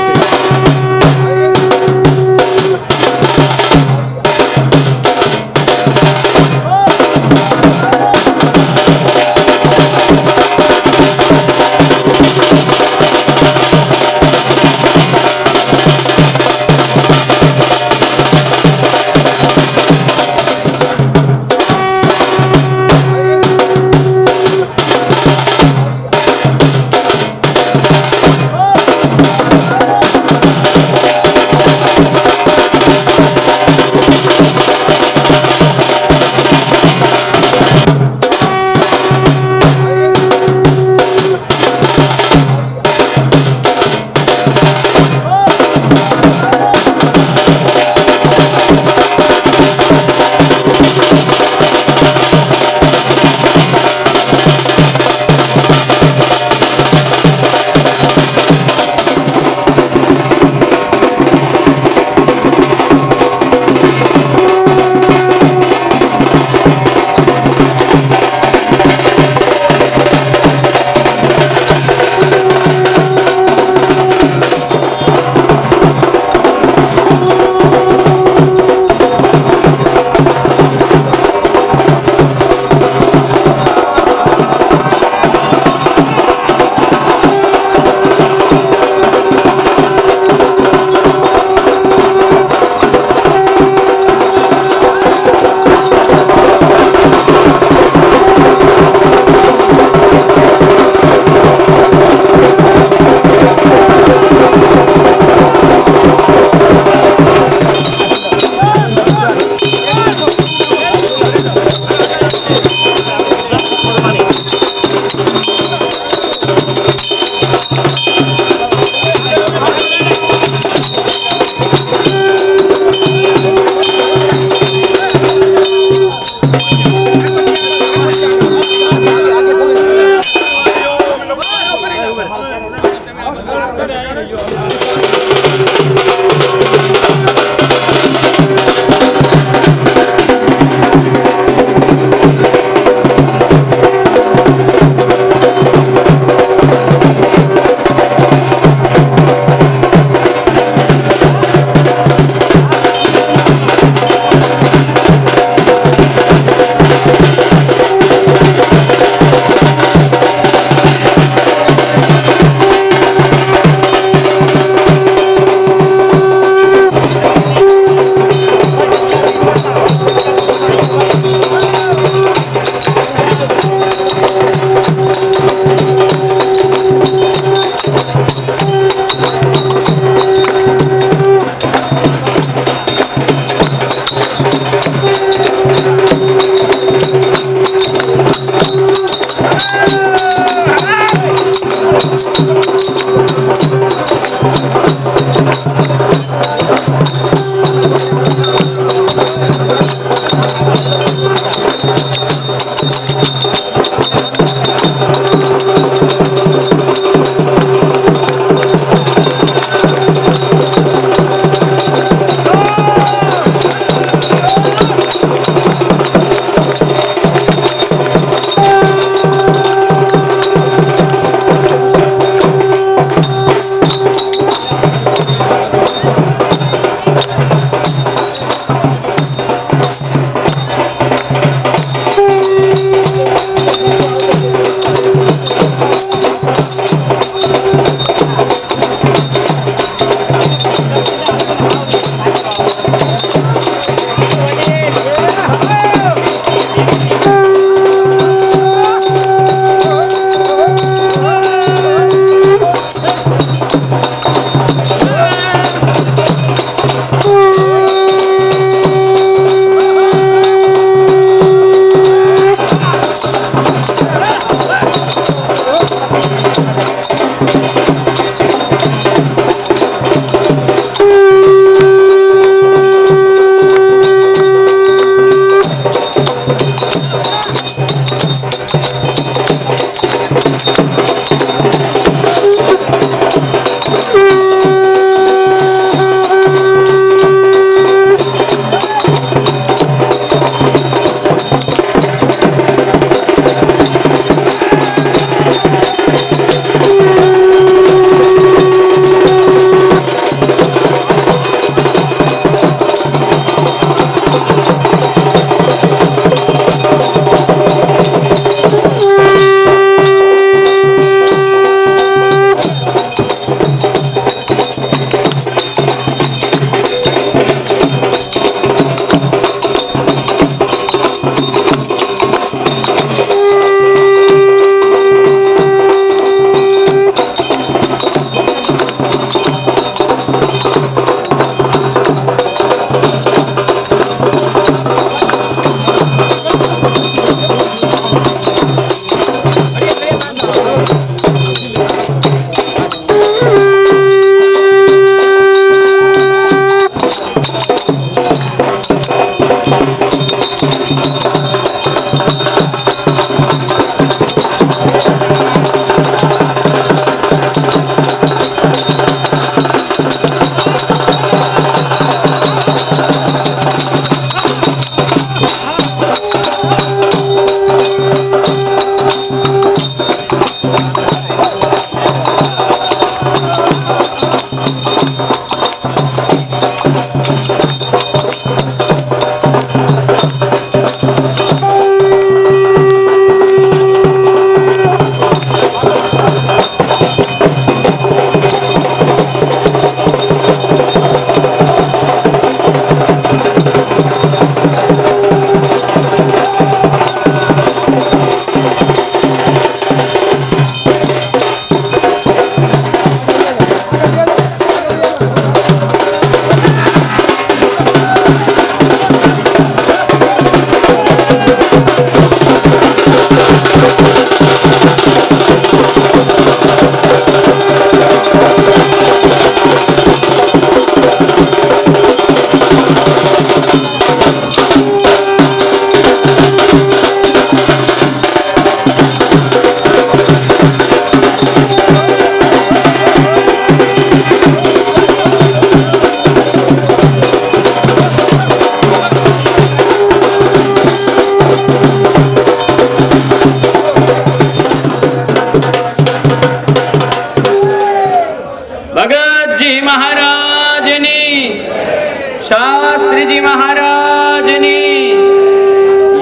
શાસ્ત્રીજી મહારાજની,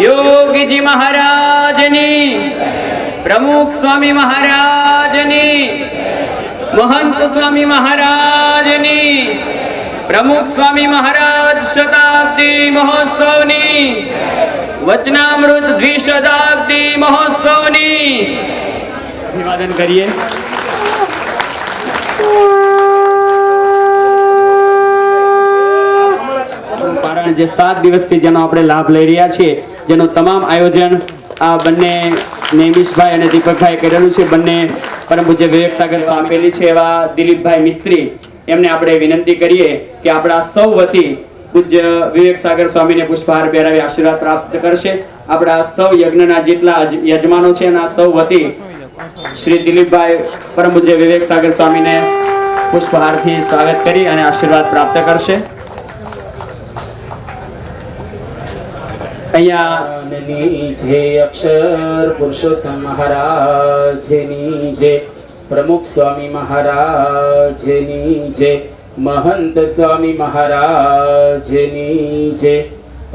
યોગીજી મહારાજની, પ્રમુખ સ્વામી મહારાજની, મહંત સ્વામી મહારાજની, પ્રમુખ સ્વામી મહારાજ શતાબ્દી મહોત્સવની, વચનામૃત દ્વિશતાબ્દી મહોત્સવની અભિવાદન કરીએ. જે 7 દિવસથી જેનો આપણે લાભ લઈ રહ્યા છીએ, જેનું તમામ આયોજન આ બંને નેમિશભાઈ અને દીપકભાઈ કરેલું છે. બંને પરમ પૂજ્ય વિવેક સાગર સ્વામી પેલી છે એવા દિલીપભાઈ મિસ્ત્રી, એમને આપણે વિનંતી કરીએ કે આપણા સૌ વતી પૂજ્ય વિવેક સાગર સ્વામીને પુષ્પહાર પહેરાવી આશીર્વાદ પ્રાપ્ત કરશે. આપણા સૌ યજ્ઞના જેટલા યજમાનો છે એના સૌ વતી શ્રી દિલીપભાઈ પરમ પૂજ્ય વિવેક સાગર સ્વામીને પુષ્પહારથી સ્વાગત કરી અને આશીર્વાદ પ્રાપ્ત કરશે. અહીંયા જે અક્ષર પુરુષોત્તમ મહારાજની જે, પ્રમુખ સ્વામી મહારાજની જે, મહંત સ્વામી મહારાજની જે,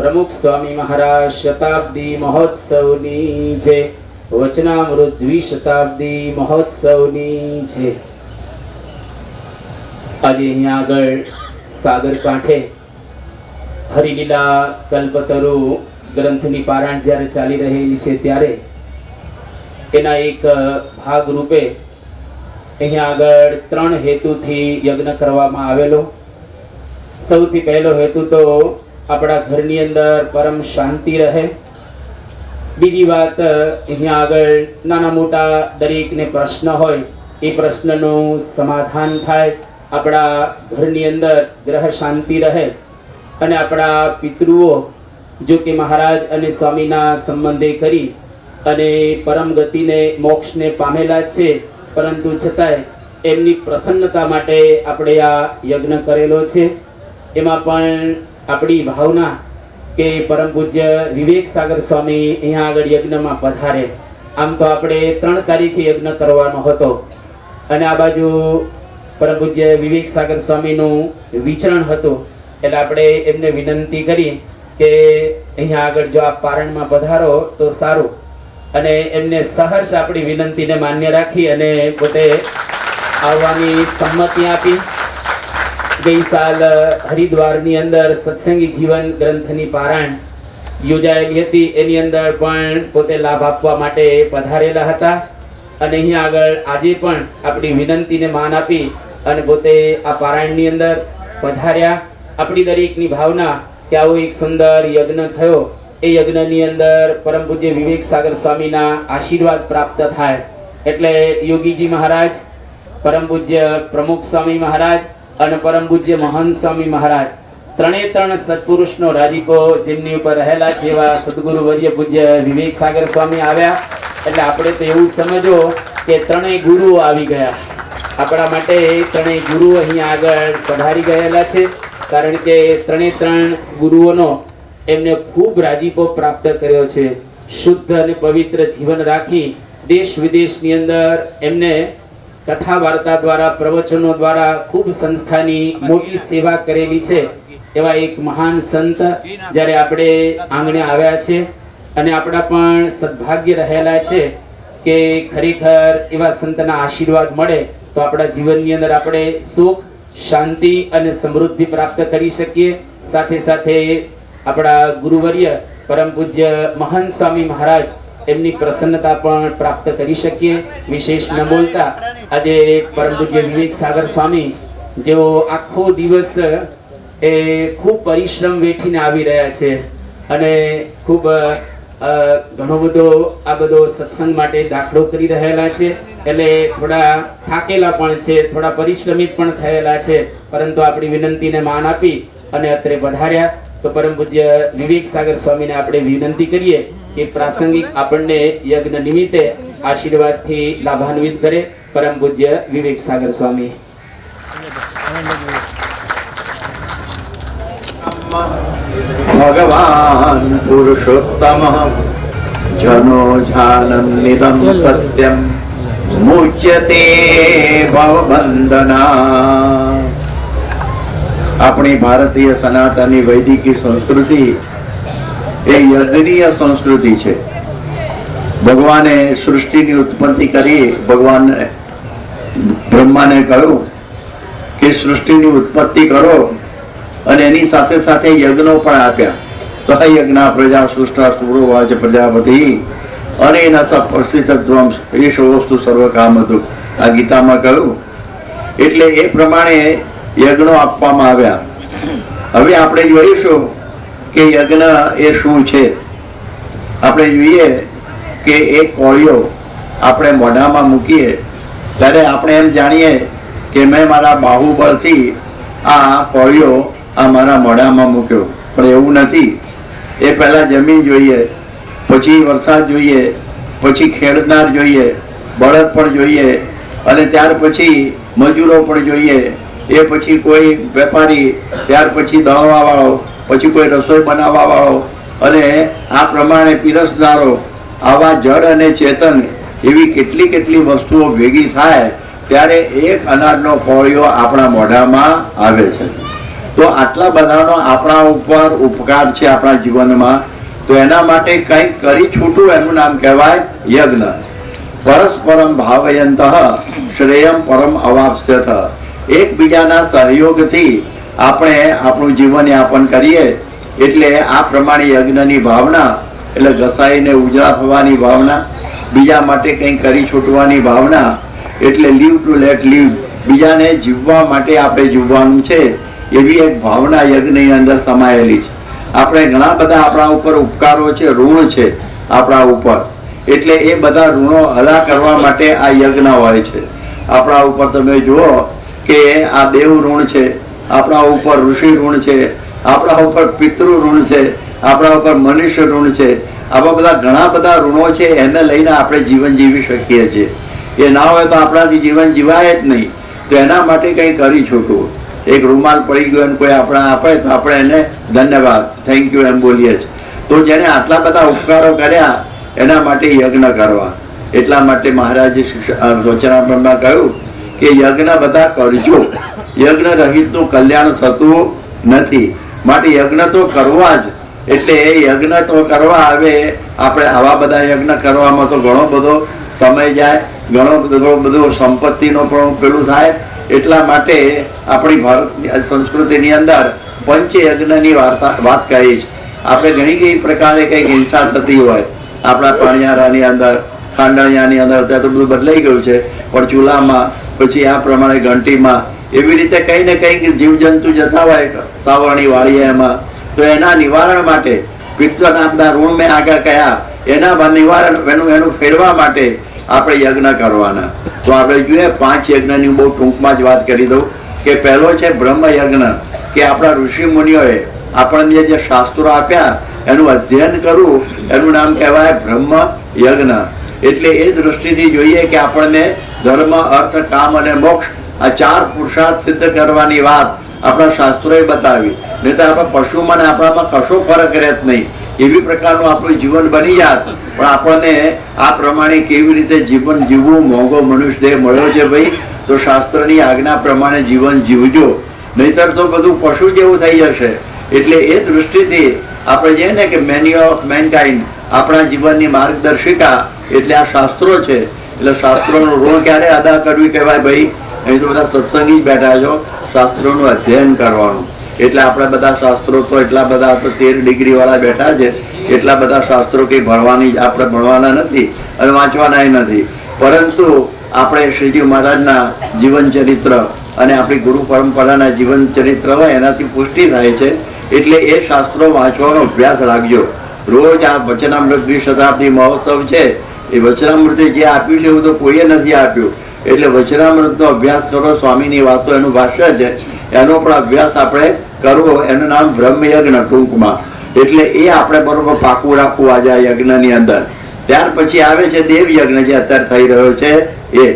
પ્રમુખ સ્વામી મહારાજ શતાબ્દી મહોત્સવની જય. વચનામૃત દ્વિશતાબ્દી મહોત્સવની જય. આજે અહીંયા આગળ સાગર કાંઠે હરિલીલા કલ્પતરુ ગ્રંથની પારાયણ જ્યારે ચાલી રહેલી છે ત્યારે એના એક ભાગ રૂપે અહીંયા આગળ 3 હેતુથી યજ્ઞ કરવામાં આવેલો. સૌથી પહેલો હેતુ તો આપણા ઘરની અંદર પરમ શાંતિ રહે. બીજી વાત, અહીંયા આગળ નાના મોટા દરેકને પ્રશ્ન હોય એ પ્રશ્નનું સમાધાન થાય, આપણા ઘરની અંદર ગ્રહ શાંતિ રહે અને આપણા પિતૃઓ જો કે મહારાજ અને સ્વામીના સંબંધે કરી અને પરમ ગતિને મોક્ષને પામેલા છે, પરંતુ છતાંય એમની પ્રસન્નતા માટે આપણે આ યજ્ઞ કરેલો છે. એમાં પણ આપણી ભાવના કે પરમ પૂજ્ય વિવેક સાગર સ્વામી અહીંયા આગળ યજ્ઞમાં પધારે. આમ તો આપણે 3 તારીખે યજ્ઞ કરવાનો હતો અને આ બાજુ પરમ પૂજ્ય વિવેક સાગર સ્વામીનું વિચરણ હતું, એટલે આપણે એમને વિનંતી કરી કે અહીંયા આગળ જો આપ પારણમાં પધારો તો સારું, અને એમને સહર્ષ આપણી વિનંતીને માન્ય રાખી અને પોતે આવવાની સંમતિ આપી. ગઈ સાલ હરિદ્વારની અંદર સત્સંગી જીવન ગ્રંથની પારાયણ યોજાયેલી હતી, એની અંદર પણ પોતે લાભ આપવા માટે પધારેલા હતા અને અહીંયા આગળ આજે પણ આપણી વિનંતીને માન આપી અને પોતે આ પારાયણની અંદર પધાર્યા. આપણી દરેકની ભાવના કે આવો એક સુંદર યજ્ઞ થયો, એ યજ્ઞની અંદર પરમ પૂજ્ય વિવેક સાગર સ્વામીના આશીર્વાદ પ્રાપ્ત થાય. એટલે યોગીજી મહારાજ, પરમ પૂજ્ય પ્રમુખ સ્વામી મહારાજ અને પરમ પૂજ્ય મહંત સ્વામી મહારાજ, 3 સત્પુરુષનો રાજીપો જેમની ઉપર રહેલા છે એવા સદગુરુ વર્ય પૂજ્ય વિવેક સાગર સ્વામી આવ્યા. એટલે આપણે તો એવું સમજો કે 3 ગુરુઓ આવી ગયા. આપણા માટે 3 ગુરુઓ અહીંયા આગળ પધારી ગયેલા છે, કારણ કે 3 ગુરુઓનો એમને ખૂબ રાજીપો પ્રાપ્ત કર્યો છે. શુદ્ધ અને પવિત્ર જીવન રાખી દેશ વિદેશની અંદર એમને કથા વાર્તા દ્વારા, પ્રવચનો દ્વારા ખૂબ સંસ્થાની મોટી સેવા કરેલી છે. એવા એક મહાન સંત જ્યારે આપણે આંગણે આવ્યા છે અને આપણા પણ સદભાગ્ય રહેલા છે કે ખરેખર એવા સંતના આશીર્વાદ મળે તો આપણા જીવનની અંદર આપણે સુખ, શાંતિ અને સમૃદ્ધિ પ્રાપ્ત કરી શકીએ. સાથે સાથે આપણા ગુરુવર્ય પરમ પૂજ્ય મહંત સ્વામી મહારાજ એમની પ્રસન્નતા પણ પ્રાપ્ત કરી શકીએ. વિશેષ ન બોલતા આજે પરમ પૂજ્ય વિવેક સાગર સ્વામી જેઓ આખો દિવસ એ ખૂબ પરિશ્રમ વેઠીને આવી રહ્યા છે અને ખૂબ ઘણો બધો આ બધો સત્સંગ માટે દાખલો કરી રહેલા છે, એટલે થોડા થાકેલા પણ છે, થોડા પરિશ્રમિત પણ થયેલા છે, પરંતુ આપણી વિનંતીને માન આપી અને અત્રે પધાર્યા. તો પરમ પૂજ્ય વિવેક સાગર સ્વામીને આપણે વિનંતી કરીએ કે પ્રાસંગિક આપણને યજ્ઞ નિમિત્તે આશીર્વાદથી લાભાન્વિત કરે. પરમ પૂજ્ય વિવેક સાગર સ્વામી. ભગવાન પુરુષોત્તમ જનો જાનન્નિદમ સત્યમ મુચ્યતે ભવબંધના. આપણી ભારતીય સનાતની વૈદિકી સંસ્કૃતિ એ યજ્ઞીય સંસ્કૃતિ છે. ભગવાને સૃષ્ટિની ઉત્પત્તિ કરી, ભગવાન બ્રહ્માને કહ્યું કે સૃષ્ટિની ઉત્પત્તિ કરો અને એની સાથે સાથે યજ્ઞો પણ આપ્યા. સહયજ્ઞ પ્રજા સૃષ્ટા સુરોવાચ પ્રજાપતિ અને એના સપર્ષિતધ્વમ એષોસ્તુ સર્વકામધુ, આ ગીતામાં કહ્યું. એટલે એ પ્રમાણે યજ્ઞો આપવામાં આવ્યા. હવે આપણે જોઈશું કે યજ્ઞ એ શું છે. આપણે જોઈએ કે એક કોળિયો આપણે મોઢામાં મૂકીએ ત્યારે આપણે એમ જાણીએ કે મેં મારા બાહુબળથી આ કોળિયો આ મારા મોઢામાં મૂક્યો, પણ એવું નથી. એ પહેલા જમીન જોઈએ, પછી વરસાદ જોઈએ, પછી ખેડનાર જોઈએ, બળદ પણ જોઈએ, અને ત્યાર પછી મજૂરો પણ જોઈએ, એ પછી કોઈ વેપારી, ત્યાર પછી દળવા વાળો, પછી કોઈ રસોઈ બનાવવા વાળો, અને આ પ્રમાણે પીરસનારો. આવા જળ અને ચેતન એવી કેટલી વસ્તુઓ ભેગી થાય ત્યારે એક અનાજનો કોળિયો આપણા મોઢામાં આવે છે. તો તો આટલા બધાનો આપણા ઉપર ઉપકાર છે આપણા જીવનમાં, તો એના માટે કંઈક કરી છૂટવું એનું નામ કહેવાય યજ્ઞ. પરસ્પરમ ભાવયંતઃ શ્રેયમ પરમ અવાપ્સ્યથ. એકબીજાના સહયોગથી આપણે આપણું જીવન યાપન કરીએ એટલે આ પ્રમાણે યજ્ઞની ભાવના, એટલે ઘસાઈને ઉજળા થવાની ભાવના, બીજા માટે કંઈક કરી છૂટવાની ભાવના, એટલે લીવ ટુ લેટ લીવ, બીજાને જીવવા માટે આપણે જીવવાનું છે એવી એક ભાવના યજ્ઞની અંદર સમાયેલી છે. આપણે ઘણા બધા આપણા ઉપર ઉપકારો છે, ઋણ છે આપણા ઉપર, એટલે એ બધા ઋણો અદા કરવા માટે આ યજ્ઞ હોય છે. આપણા ઉપર તમે જુઓ કે આ દેવ ઋણ છે, આપણા ઉપર ઋષિ ઋણ છે, આપણા ઉપર પિતૃ ઋણ છે, આપણા ઉપર મનુષ્ય ઋણ છે. આવા બધા ઘણા બધા ઋણો છે, એને લઈને આપણે જીવન જીવી શકીએ છીએ. એ ના હોય તો આપણાથી જીવન જીવાય જ નહીં. તો એના માટે કંઈ કરી છૂટવું. એક રૂમાલ પડી ગયો અને કોઈ આપણા આપે તો આપણે એને ધન્યવાદ, થેન્ક યુ એમ બોલીએ છીએ. તો જેને આટલા બધા ઉપકારો કર્યા એના માટે યજ્ઞ કરવા. એટલા માટે મહારાજે વચનામૃતમાં કહ્યું કે યજ્ઞ બધા કરજો, યજ્ઞ રહિતનું કલ્યાણ થતું નથી, માટે યજ્ઞ તો કરવા જ. એટલે એ યજ્ઞ તો કરવા આવે. આપણે આવા બધા યજ્ઞ કરવામાં તો ઘણો બધો સમય જાય, ઘણો બધો સંપત્તિનો પણ પેલું થાય. એટલા માટે આપણી ભારતની સંસ્કૃતિની અંદર પંચયજ્ઞની વાત કરી છે. આપણે ઘણી કઈ પ્રકારે કંઈક હિંસા થતી હોય આપણા પાણિયારાની અંદર, ખાંડણિયાની અંદર, અત્યારે તો બધું બદલાઈ ગયું છે, પણ ચૂલામાં, પછી આ પ્રમાણે ઘંટીમાં, એવી રીતે કંઈ ને કંઈક જીવજંતુ જતા હોય સાવરણી વાળીએ એમાં. તો એના નિવારણ માટે પિતૃના બધા ઋણ મેં આગળ કયા, એના નિવારણ એનું ફેરવા માટે આપણે યજ્ઞ કરવાના. તો આપણે જોઈએ 5 યજ્ઞની બહુ ટૂંકમાં જ વાત કરી દઉં કે પહેલો છે બ્રહ્મ યજ્ઞ, કે આપણા ઋષિ મુનિઓએ આપણને જે શાસ્ત્રો આપ્યા એનું અધ્યયન કરવું, એનું નામ કહેવાય બ્રહ્મ યજ્ઞ. એટલે એ દૃષ્ટિથી જોઈએ કે આપણને ધર્મ, અર્થ, કામ અને મોક્ષ આ 4 પુરુષાર્થ સિદ્ધ કરવાની વાત આપણા શાસ્ત્રોએ બતાવી. નહીં તો આપણા પશુમાં આપણામાં કશો ફરક રહેત નહીં. એવી પ્રકારનું આપણું જીવન બની જાત. પણ આપણને આ પ્રમાણે કેવી રીતે જીવન જીવવું, મોંઘો મનુષ્ય દેહ મળ્યો છે ભાઈ, તો શાસ્ત્રની આજ્ઞા પ્રમાણે જીવન જીવજો, નહીતર તો બધું પશુ જેવું થઈ જશે. એટલે એ દૃષ્ટિથી આપણે જે ને કે મેન્યુ ઓફ મેનકાઇન્ડ, આપણા જીવનની માર્ગદર્શિકા એટલે આ શાસ્ત્રો છે. એટલે શાસ્ત્રોનું ઋણ ક્યારે અદા કરવી કહેવાય ભાઈ? અહીં તો બધા સત્સંગી જ બેઠા છો, શાસ્ત્રોનું અધ્યયન કરવાનું. એટલે આપણે બધા શાસ્ત્રો તો એટલા બધા 13 ડિગ્રી વાળા બેઠા છે, એટલા બધા શાસ્ત્રો કંઈ ભણવાની આપણે ભણવાના નથી અને વાંચવાના નથી. પરંતુ આપણે શ્રીજી મહારાજના જીવન ચરિત્ર અને આપણી ગુરુ પરંપરાના જીવન ચરિત્ર હોય એનાથી પુષ્ટિ થાય છે. એટલે એ શાસ્ત્રો વાંચવાનો અભ્યાસ રાખજો. રોજ આ વચનામૃત 20 શતાબ્દી મહોત્સવ છે, એ વચનામૃતે જે આપ્યું છે એવું તો કોઈએ નથી આપ્યું. એટલે વચનામૃતનો અભ્યાસ કરો, સ્વામીની વાતો એનું ભાષ્ય છે, એનો પણ અભ્યાસ આપણે કરવો. એનું નામ બ્રહ્મ યજ્ઞ ટૂંકમાં. એટલે એ આપણે બરોબર પાકું રાખવું આજે આ યજ્ઞની અંદર. ત્યાર પછી આવે છે દેવ યજ્ઞ, જે અત્યારે થઈ રહ્યો છે એ,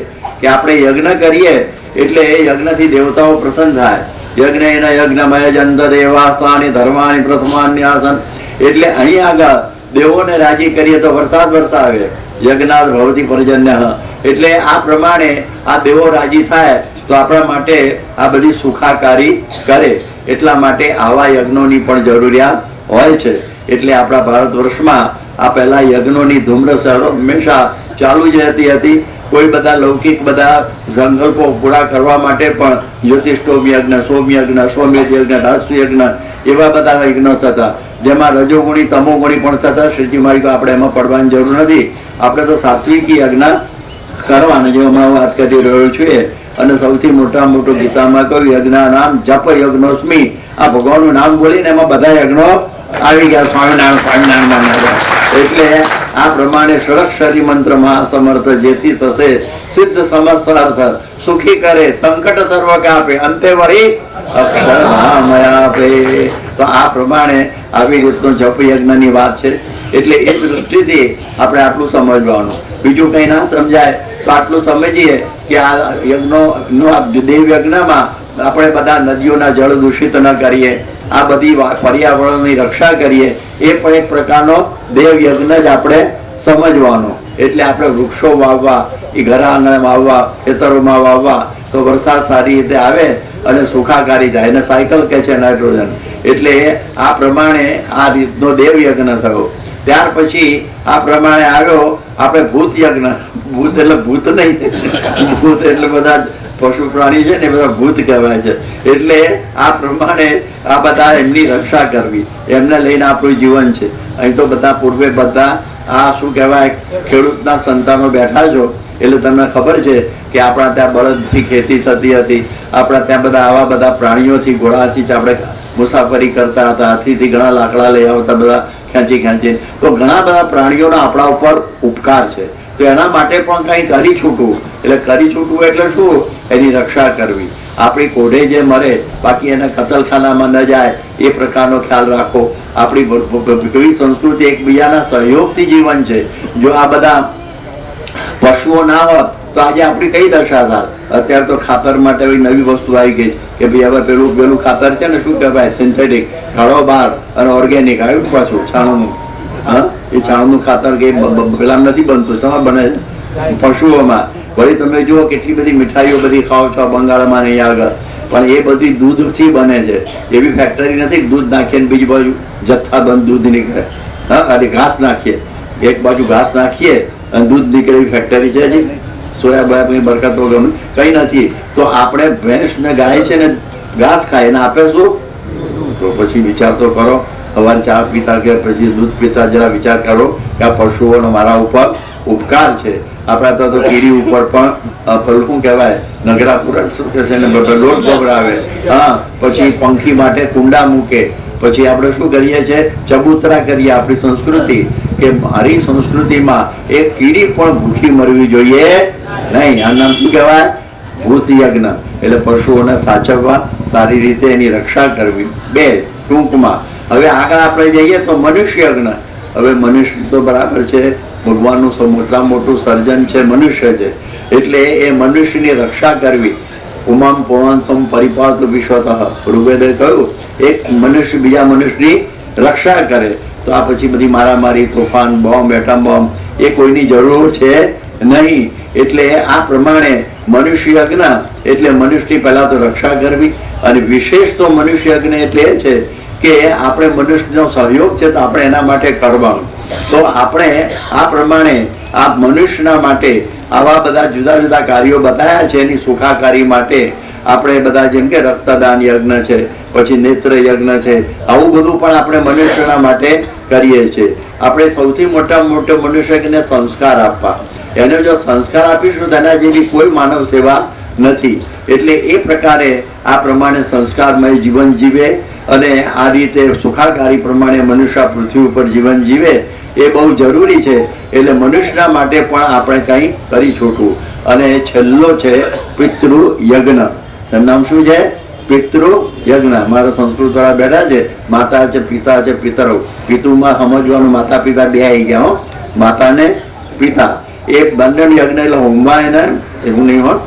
કે આપણે યજ્ઞ કરીએ એટલે એ યજ્ઞથી દેવતાઓ પ્રસન્ન થાય. યજ્ઞ એના યજ્ઞમય જંત દેવાસ્તાની ધર્માની પ્રથમાન્યાસન. એટલે અહીં આગળ દેવોને રાજી કરીએ તો વરસાદ વરસાવે, યજ્ઞાદ ભવતી પર્જન્ય. એટલે આ પ્રમાણે આ દેવો રાજી થાય તો આપણા માટે આ બધી સુખાકારી કરે. એટલા માટે આવા યજ્ઞોની પણ જરૂરિયાત હોય છે. એટલે આપણા ભારત વર્ષમાં આ પહેલા યજ્ઞોની ધૂમ્રસરો હંમેશા ચાલુ જ રહેતી હતી. કોઈ બધા લૌકિક બધા સંકલ્પો પૂરા કરવા માટે પણ જ્યોતિષ્ટોમ યજ્ઞ, સોમ યજ્ઞ, સોમેધ યજ્ઞ, રાષ્ટ્ર યજ્ઞ, એવા બધા યજ્ઞો થતા, જેમાં રજોગુણી તમોગુણી પણ થતા. શ્રીજી મારી તો આપણે એમાં પડવાની જરૂર નથી. આપણે તો સાત્વિકી યજ્ઞ કરવાના, જે હમણાં વાત કરી રહ્યો છું. અને સૌથી મોટું ગીતામાં કહ્યું યજ્ઞ નામ જપ યજ્ઞોસ્મિ. આ ભગવાનનું નામ બોલીને એમાં બધા યજ્ઞો આવી ગયા, સ્વામિનારાયણ સ્વામિનારાયણ. એટલે આ પ્રમાણે ષડક્ષરી મંત્ર મહાસમર્થ, જેથી થશે સિદ્ધ સમસ્ત અર્થ, સુખી કરે સંકટ સર્વ કાપે, અંતે વળી અક્ષરધામય આપે. તો આ પ્રમાણે આવી રીતનું જપ યજ્ઞની વાત છે. એટલે એ દૃષ્ટિથી આપણે આટલું સમજવાનું, બીજું કંઈ ના સમજાય તો આટલું સમજીએ કે આ યજ્ઞો દેવ યજ્ઞમાં આપણે બધા નદીઓના જળ દૂષિત ન કરીએ, આ બધી પર્યાવરણની રક્ષા કરીએ. એ પણ એક પ્રકારનો દેવ યજ્ઞ જ આપણે સમજવાનો. એટલે આપણે વૃક્ષો વાવવા, એ ઘર આંગણે વાવવા, ખેતરોમાં વાવવા, તો વરસાદ સારી રીતે આવે અને સુખાકારી જાય એને સાયકલ કહે છે નાઇટ્રોજન. એટલે આ પ્રમાણે આ રીતનો દેવ યજ્ઞ થયો. ત્યાર પછી આ પ્રમાણે આવ્યો આપણે ભૂત યજ્ઞ. ભૂત એટલે ભૂત નહીં, ભૂત એટલે બધા પશુ પ્રાણી છે ને બધા ભૂત કહેવાય છે. એટલે આ પ્રમાણે આ બધા એમની રક્ષા કરવી, એમને લઈને આપણું જીવન છે. અહીં તો બધા પૂર્વે બધા આ શું કહેવાય ખેડૂતના સંતાનો બેઠા છો એટલે તમને ખબર છે કે આપણા ત્યાં બળદથી ખેતી થતી હતી, આપણા ત્યાં બધા આવા બધા પ્રાણીઓથી ઘોડાથી જ આપણે મુસાફરી કરતા હતા, હાથીથી ઘણા લાકડા લઈ આવતા બધા ખેંચી. તો ઘણા બધા પ્રાણીઓના આપણા ઉપર ઉપકાર છે. તો એના માટે પણ કંઈ કરી છૂટવું. એટલે કરી છૂટવું એટલે શું? એની રક્ષા કરવી. આપણી કોઢે જે મરે બાકી એને કતલખાનામાં ન જાય એ પ્રકારનો ખ્યાલ રાખવો. આપણી સંસ્કૃતિ એકબીજાના સહયોગથી જીવન છે. જો આ બધા પશુઓ ના હોત તો આજે આપણી કઈ દશા થાત? અત્યારે તો ખાતર માટે નવી વસ્તુ આવી ગઈ કે ભાઈ હવે પેલું ખાતર છે ને શું કહેવાય સિન્થેટિક, કાળો બાર અને ઓર્ગેનિક આવ્યું પાછું છાણુંનું. હા, એ છાણુંનું ખાતર કે પેલા નથી બનતું, શેમાં બને? પશુઓમાં. વળી તમે જુઓ કેટલી બધી મીઠાઈઓ બધી ખાઓ છો બંગાળમાં નહીં આગળ, પણ એ બધી દૂધથી બને છે. એવી ફેક્ટરી નથી દૂધ નાખીએ બીજી બાજુ જથ્થાબંધ દૂધ નીકળે. હા, અને ઘાસ નાખીએ, એક બાજુ ઘાસ નાખીએ અને દૂધ નીકળે એવી ફેક્ટરી છે હજી? સોયાબીન બરકત વગરનું કંઈ નથી. તો આપણે ભેંસ ને ગાય છે ને ઘાસ ખાય એને આપે શું? તો પછી વિચાર તો કરો. સવારે ચા પીતા કે પછી દૂધ પીતા જરા વિચાર કરો કે આ પશુઓનો મારા ઉપર ઉપકાર છે. આપણા તો કીડી ઉપર પણ પેલું શું કહેવાય નગરા પુરાણ શું કહે છે ને લોટ ગોબરાવે. હા, પછી પંખી માટે કુંડા મૂકે. પછી આપણે શું કરીએ છીએ? ચબૂતરા કરીએ. આપણી સંસ્કૃતિ કે મારી સંસ્કૃતિમાં એક કીડી પણ ભૂખી મરવી જોઈએ નહીં. આ નામ શું કહેવાય? ભૂત યજ્ઞ. એટલે પશુઓને સાચવવા, સારી રીતે એની રક્ષા કરવી. 2 ટૂંકમાં. હવે આગળ આપણે જઈએ તો મનુષ્ય યજ્ઞ. હવે મનુષ્ય તો બરાબર છે, ભગવાનનું મોટામાં મોટું સર્જન છે મનુષ્ય છે. એટલે એ મનુષ્યની રક્ષા કરવી. ઉમામ પુરાંસમ પરિપાત વિશ્વતઃ ઋગ્વેદે કહ્યું એક મનુષ્ય બીજા મનુષ્યની રક્ષા કરે. તો આ પછી બધી મારામારી, તોફાન, બોમ્બ, એટમ બોમ્બ એ કોઈની જરૂર છે નહીં. એટલે આ પ્રમાણે મનુષ્ય યજ્ઞ એટલે મનુષ્યની પહેલા તો રક્ષા કરવી. અને વિશેષ તો મનુષ્ય યજ્ઞ એટલે એ છે કે આપણે મનુષ્યનો સહયોગ છે તો આપણે એના માટે કરવાનું. તો આપણે આ પ્રમાણે આ મનુષ્યના માટે આવા બધા જુદા જુદા કાર્યો બતાવ્યા છે. એની સુખાકારી માટે આપણે બધા જેમ કે રક્તદાન યજ્ઞ છે, પછી નેત્ર યજ્ઞ છે, આવું બધું પણ આપણે મનુષ્યના માટે કરીએ છીએ. આપણે સૌથી મોટામાં મોટો મનુષ્યને સંસ્કાર આપવા. એને જો સંસ્કાર આપીશું તેના જેવી કોઈ માનવ સેવા નથી. એટલે એ પ્રકારે આ પ્રમાણે સંસ્કારમય જીવન જીવે અને આ રીતે સુખાકારી પ્રમાણે મનુષ્ય પૃથ્વી ઉપર જીવન જીવે એ બહુ જરૂરી છે. એટલે મનુષ્યના માટે પણ આપણે કંઈ કરી છૂટવું. અને છેલ્લો છે પિતૃ યજ્ઞ. નામ શું છે? પિતૃ યજ્ઞ. મારા સંસ્કૃત વાળા બેઠા છે. માતા છે, પિતા છે, પિતરો. પિતુમાં સમજવાનું માતા પિતા બે આવી ગયા હો. માતા ને પિતા એ બંનેનું યજ્ઞ એટલે હોમવા એને એવું નહીં હોય,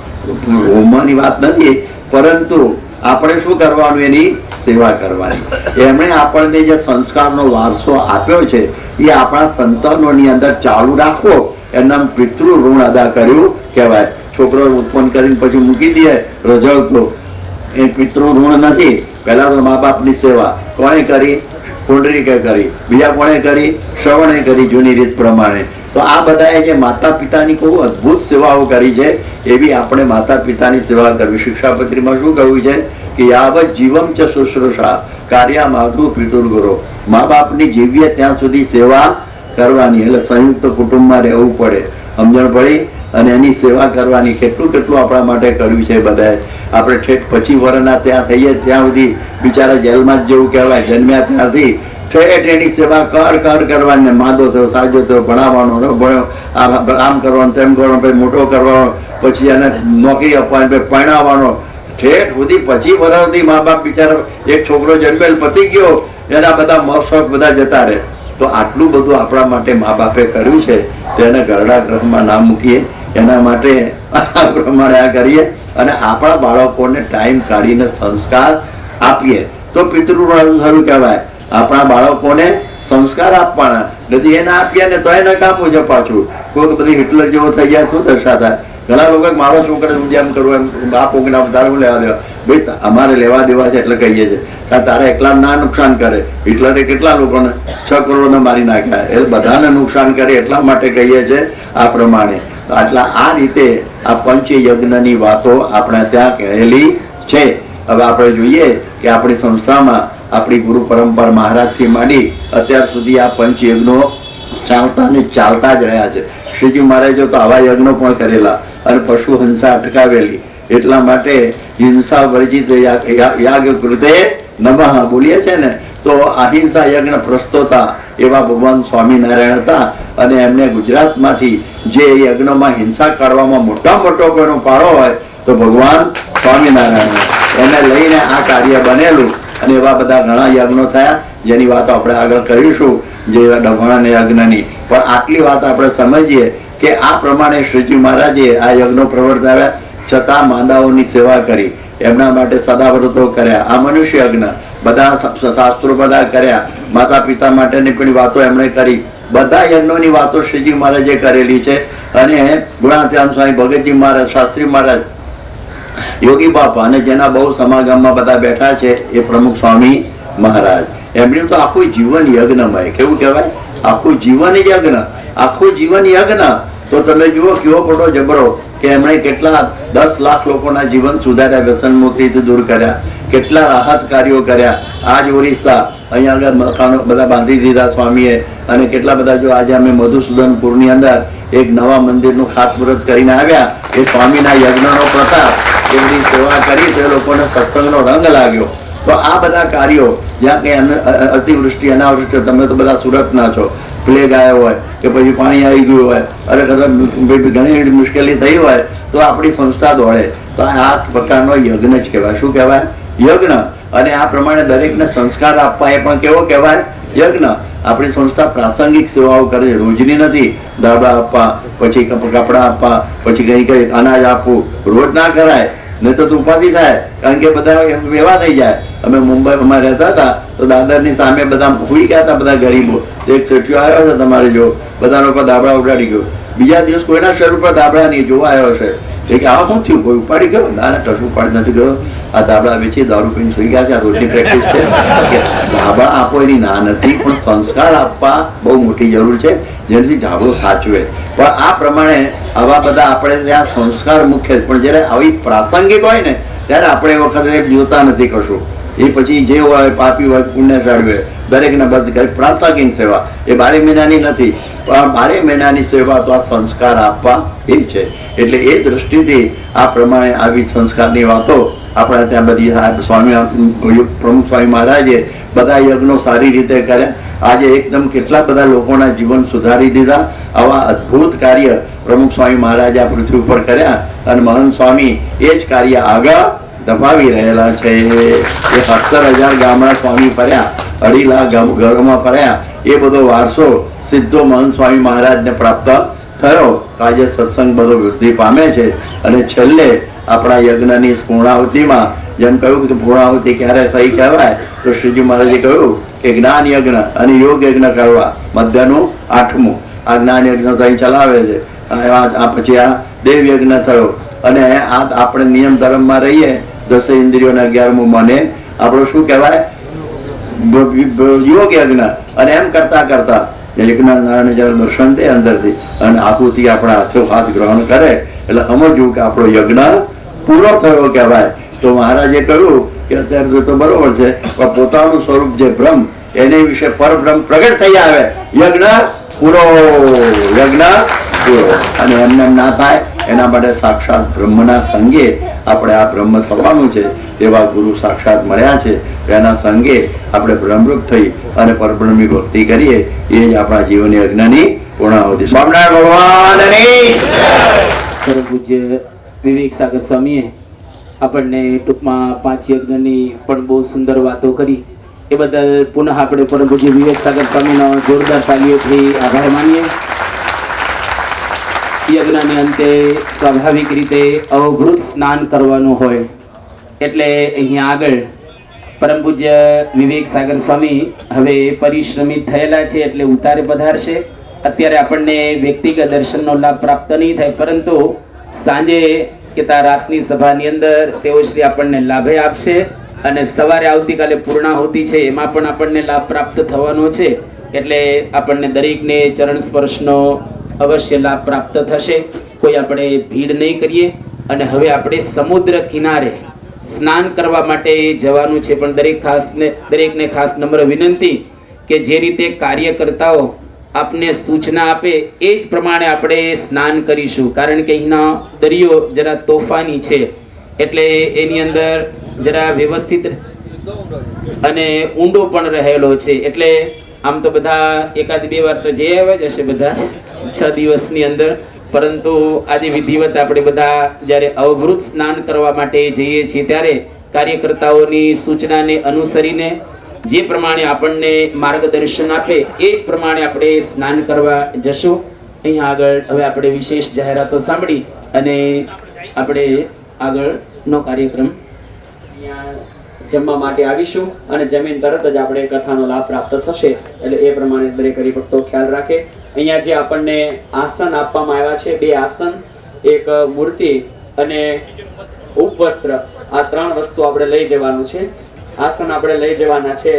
હોમવાની વાત નથી, પરંતુ આપણે શું કરવાનું? એની સેવા કરવાની. એમણે આપણને જે સંસ્કારનો વારસો આપ્યો છે એ આપણા સંતાનોની અંદર ચાલુ રાખવો. એના પિતૃ ઋણ અદા કર્યું કહેવાય. છોકરો ઉત્પન્ન કરીને પછી મૂકી દે રજળતો, એ પિતૃ ઋણ નથી. પહેલા તો મા બાપની સેવા કોણે કરી? પુંડરીકે કરી. બીજા કોણે કરી? શ્રવણે કરી જૂની રીત પ્રમાણે. તો આ બધાએ જે માતા પિતાની કોઈ અદ્ભુત સેવાઓ કરી છે એવી આપણે માતા પિતાની સેવા કરવી. શિક્ષાપત્રીમાં શું કહ્યું છે કે યાવત જીવમ ચ શુશ્રૂષા કાર્યા માધુ પિતુર્ગુરો. મા બાપની જીવીએ ત્યાં સુધી સેવા કરવાની. એટલે સંયુક્ત કુટુંબમાં રહેવું પડે, સમજણ પડી, અને એની સેવા કરવાની. કેટલું કેટલું આપણા માટે કર્યું છે બધાએ. આપણે ઠેઠ 25 વર્ષના ત્યાં થઈએ ત્યાં સુધી બિચારા જેલમાં જ જેવું કહેવાય. જન્મ્યા ત્યારથી ઠેઠ એની સેવા કર કરવાની. માદો થયો, સાજો થયો, ભણાવવાનો, ભણ્યો, આમ કરવાનું, તેમ કરવાનું, પછી મોટો કરવાનો, પછી એને નોકરી આપવાની, પછી પરણાવવાનો. ઠેઠ સુધી 25 વર્ષથી મા બાપ બિચારા, એક છોકરો જન્મેલ પતી ગયો, એના બધા મોશોખ બધા જતા રહે. તો આટલું બધું આપણા માટે મા બાપે કર્યું છે તેને ગરડા ગ્રહમાં ના મૂકીએ. એના માટે આ પ્રમાણે આ કરીએ અને આપણા બાળકોને ટાઈમ કાઢીને સંસ્કાર આપીએ તો પિતૃ શરૂ કહેવાય. આપણા બાળકોને સંસ્કાર આપવાના નથી. એને આપીએ ને તો એને કામ છે પાછું. કોઈ બધી હિટલર જેવો થઈ જાય શું દશા થાય? ઘણા લોકો મારો છોકરો હું જેમ કરું એમ આ પ્રોગ્રામ તારે હું લેવા દેવા, ભાઈ અમારે લેવા દેવા છે એટલે કહીએ છીએ. કારણ તારે એકલા ના નુકસાન કરે, હિટલરે કેટલા લોકોને 6 કરોડને મારી નાખ્યા, એ બધાને નુકસાન કરે એટલા માટે કહીએ છીએ આ પ્રમાણે. આટલા આ રીતે આ પંચયજ્ઞની વાતો આપણે ત્યાં કહેલી છે. હવે આપણે જોઈએ કે આપણી સંસ્થામાં આપણી ગુરુ પરંપરા મહારાજથી માંડી અત્યાર સુધી આ પંચયજ્ઞો ચાલતા ને ચાલતા જ રહ્યા છે. શ્રીજી મહારાજો તો આવા યજ્ઞો પણ કરેલા અને પશુ હિંસા અટકાવેલી. એટલા માટે હિંસા વર્જિત યાગ કૃતે નમઃ બોલીએ છે ને, તો અહિંસા યજ્ઞ પ્રસ્તોતા એવા ભગવાન સ્વામિનારાયણ હતા. અને એમને ગુજરાતમાંથી જે યજ્ઞમાં હિંસા કાઢવામાં મોટો કોઈનો ફાળો હોય તો ભગવાન સ્વામિનારાયણ, એને લઈને આ કાર્ય બનેલું. અને એવા બધા ઘણા યજ્ઞો થયા જેની વાત આપણે આગળ કરીશું, જે ડભોણા યજ્ઞની. પણ આટલી વાત આપણે સમજીએ કે આ પ્રમાણે શ્રીજી મહારાજે આ યજ્ઞો પ્રવર્તાવ્યા, છતાં માંદાઓની સેવા કરી, એમના માટે સદાવ્રતો કર્યા. આ મનુષ્ય યજ્ઞ બધા શાસ્ત્રો બધા કર્યા, માતા પિતા માટેની પણ વાતો એમણે કરી. બધા યજ્ઞોની વાતો શ્રીજી મહારાજે કરેલી છે. અને ગુણાત્યાન સ્વામી, ભગતજી મહારાજ, શાસ્ત્રી મહારાજ, યોગી બાપા અને જેના બહુ સમાગમમાં બધા બેઠા છે એ પ્રમુખ સ્વામી મહારાજ, એમનું તો આખું જીવન યજ્ઞમય. કેવું કહેવાય? આખું જીવન યજ્ઞ, આખું જીવન યજ્ઞ. તો તમે જુઓ કેવો મોટો જબરો કે એમણે કેટલા 10 લાખ લોકોના જીવન સુધાર્યા, વ્યસન મુક્તિથી દૂર કર્યા, કેટલા રાહત કાર્યો કર્યા. આજ ઓરિસ્સા અહીંયા આગળ મકાનો બધા બાંધી દીધા સ્વામીએ. અને કેટલા બધા, જો આજે અમે મધુસૂદનપુરની અંદર એક નવા મંદિરનું ખાતમુહૂર્ત કરીને આવ્યા, એ સ્વામીના યજ્ઞનો પ્રતાપ, એમની સેવા કરી તો એ લોકોને સત્સંગનો રંગ લાગ્યો. તો આ બધા કાર્યો જ્યાં કંઈ અતિવૃષ્ટિ અનાવૃષ્ટિ, તમે તો બધા સુરતના છો, પ્લેગ આવ્યો હોય કે પછી પાણી આવી ગયું હોય અને ઘણી મુશ્કેલી થઈ હોય તો આપણી સંસ્થા દોડે. તો આ પ્રકારનો યજ્ઞ જ કહેવાય. શું કહેવાય? યજ્ઞ. અને આ પ્રમાણે દરેકને સંસ્કાર આપવા એ પણ કેવો કહેવાય? યજ્ઞ. આપણી સંસ્થા પ્રાસંગિક સેવાઓ કરે છે, રોજની નથી. ધાબળા આપવા, પછી કપડાં આપવા, પછી કઈ અનાજ આપવું, રોજ ના કરાય, નહીં તો ઉપાધિ થાય. કારણ કે બધા એવા થઈ જાય. અમે મુંબઈમાં રહેતા હતા તો દાદરની સામે બધા ભૂલી ગયા હતા, બધા ગરીબો. એક શેઠિયો આવ્યો છે તમારે જો, બધા લોકો દાબડા ઉડાડી ગયો. બીજા દિવસ કોઈના શરીર ઉપર દાબડા નહીં, જોવા આવ્યો છે. એ કે આ શું થયું? કોઈ ઉપાડી ગયો? ના ના, કશું ઉપાડી નથી ગયો. આ દાબડા વેચી દારૂ પીને સુઈ ગયા છે. આ રોજની પ્રેક્ટિસ છે. ધાબળા આપો એની ના નથી, પણ સંસ્કાર આપવા બહુ મોટી જરૂર છે, જેનાથી ધાબળો સાચવે. પણ આ પ્રમાણે આવા બધા આપણે ત્યાં સંસ્કાર મુખ્ય. પણ જ્યારે આવી પ્રાસંગિક હોય ને ત્યારે આપણે એ વખતે જોતા નથી કશું. એ પછી જે હોય, પાપી હોય, પુણ્યશાળી હોય, દરેકને બધી કરી પ્રાસંગિક સેવા એ 12 મહિનાની નથી. પણ 12 મહિનાની સેવા તો આ સંસ્કાર આપવા એ છે. એટલે એ દૃષ્ટિથી આ પ્રમાણે આવી સંસ્કારની વાતો આપણે ત્યાં બધી સ્વામી પ્રમુખ સ્વામી મહારાજે બધા યજ્ઞો સારી રીતે કર્યા. આજે એકદમ કેટલા બધા લોકોના જીવન સુધારી દીધા. આવા અદ્ભુત કાર્ય પ્રમુખ સ્વામી મહારાજે આ પૃથ્વી ઉપર કર્યા. અને મહંત સ્વામી એ જ કાર્ય આગળ દબાવી રહેલા છે. એ 17,000 ગામડા સ્વામી ફર્યા, 2.5 લાખ ઘરોમાં ફર્યા. એ બધો વારસો સીધો મહંત સ્વામી મહારાજને પ્રાપ્ત થયો. આજે સત્સંગ બધો વૃદ્ધિ પામે છે. અને છેલ્લે આપણા યજ્ઞની પૂર્ણાવતિમાં જેમ કહ્યું કે પૂર્ણાવતિ ક્યારે થઈ કહેવાય, તો શ્રીજી મહારાજે કહ્યું કે જ્ઞાન યજ્ઞ અને યોગ યજ્ઞ કરવા મધ્યનું 8મું આ જ્ઞાન યજ્ઞ તો અહીં ચલાવે છે. આ પછી આ દેવ યજ્ઞ થયો. અને આ આપણે નિયમ ધર્મમાં રહીએ, 10 ઇન્દ્રિયોને 11મું મને આપણું શું કહેવાય? યોગ યજ્ઞ. અને એમ કરતા કરતા યજ્ઞનારાયણ જયારે દર્શન દે અંદરથી અને આહુતિ આપણા હાથો હાથ ગ્રહણ કરે એટલે સમજવું કે આપણો યજ્ઞ પૂરો થયો કહેવાય. તો મહારાજે કહ્યું કે અત્યારે તો બરોબર છે, પણ પોતાનું સ્વરૂપ જે બ્રહ્મ એને વિશે પરબ્રહ્મ પ્રગટ થઈ આવે, યજ્ઞ પૂરો, યજ્ઞ પૂરો. અને એમને એમ ના થાય એના માટે સાક્ષાત બ્રહ્મના સંગે આપણે આ બ્રહ્મ થવાનું છે. એવા ગુરુ સાક્ષાત મળ્યા છે. એના સંગે આપણે બ્રહ્મરૂપ થઈ અને પરબ્રહ્મની ભક્તિ કરીએ. એ જ આપણા જીવન યજ્ઞની પૂર્ણાહુતિ. સ્વામિનારાયણ ભગવાનની પરમ પૂજ્ય વિવેક સાગર સ્વામીએ આપણને ટૂંકમાં 5 યજ્ઞની પણ બહુ સુંદર વાતો કરી. એ બદલ પુનઃ આપણે પરમ પૂજ્ય વિવેક સાગર સ્વામીનો જોરદાર તાલીઓથી આભાર માનીએ. યજ્ઞની અંતે સ્વાભાવિક રીતે અવભૃત સ્નાન કરવાનું હોય એટલે અહીંયા આગળ પરમ પૂજ્ય વિવેક સાગર સ્વામી હવે પરિશ્રમિત થયેલા છે એટલે ઉતારે પધારશે. અત્યારે આપણને વ્યક્તિગત દર્શનનો લાભ પ્રાપ્ત નહીં થાય, પરંતુ સાંજે કે રાતની સભાની અંદર તેઓ શ્રી આપણને લાભે આપશે અને સવારે આવતીકાલે પૂર્ણાહુતિ છે એમાં પણ આપણને લાભ પ્રાપ્ત થવાનો છે. એટલે આપણને દરેકને ચરણ સ્પર્શનો અવશ્ય લાભ પ્રાપ્ત થશે. કોઈ આપણે ભીડ નહીં કરીએ. અને હવે આપણે સમુદ્ર કિનારે સ્નાન કરવા માટે જવાનું છે. પણ દરેકને ખાસ નમ્ર વિનંતી કે જે રીતે કાર્યકર્તાઓ આપને સૂચના આપે એ જ પ્રમાણે આપણે સ્નાન કરીશું. કારણ કે અહીંનો દરિયો જરા તોફાની છે એટલે એની અંદર જરા વ્યવસ્થિત અને ઊંડો પણ રહેલો છે. એટલે આમ તો બધા એકાદ બે વાર તો જઈ આવ્યા જ હશે બધા 6 દિવસની અંદર. પરંતુ આજે વિધિવત આપણે બધા જ્યારે અવભૃત સ્નાન કરવા માટે જઈએ છીએ ત્યારે કાર્યકર્તાઓની સૂચનાને અનુસરીને જે પ્રમાણે આપણને માર્ગદર્શન આપે એ પ્રમાણે આપણે સ્નાન કરવા જશું. અહીંયા આગળ હવે આપણે વિશેષ જાહેરાતો સાંભળી અને આપણે આગળનો કાર્યક્રમ જમવા માટે આવીશું અને જમીન તરત જ આપણે કથાનો લાભ પ્રાપ્ત થશે. એટલે એ પ્રમાણે દરેક હરિભક્તો ખ્યાલ રાખે. અહીંયા જે આપણને આસન આપવામાં આવ્યા છે, 2 આસન, એક મૂર્તિ અને ઉપવસ્ત્ર, આ 3 વસ્તુ આપણે લઈ જવાનું છે. આસન આપણે લઈ જવાના છે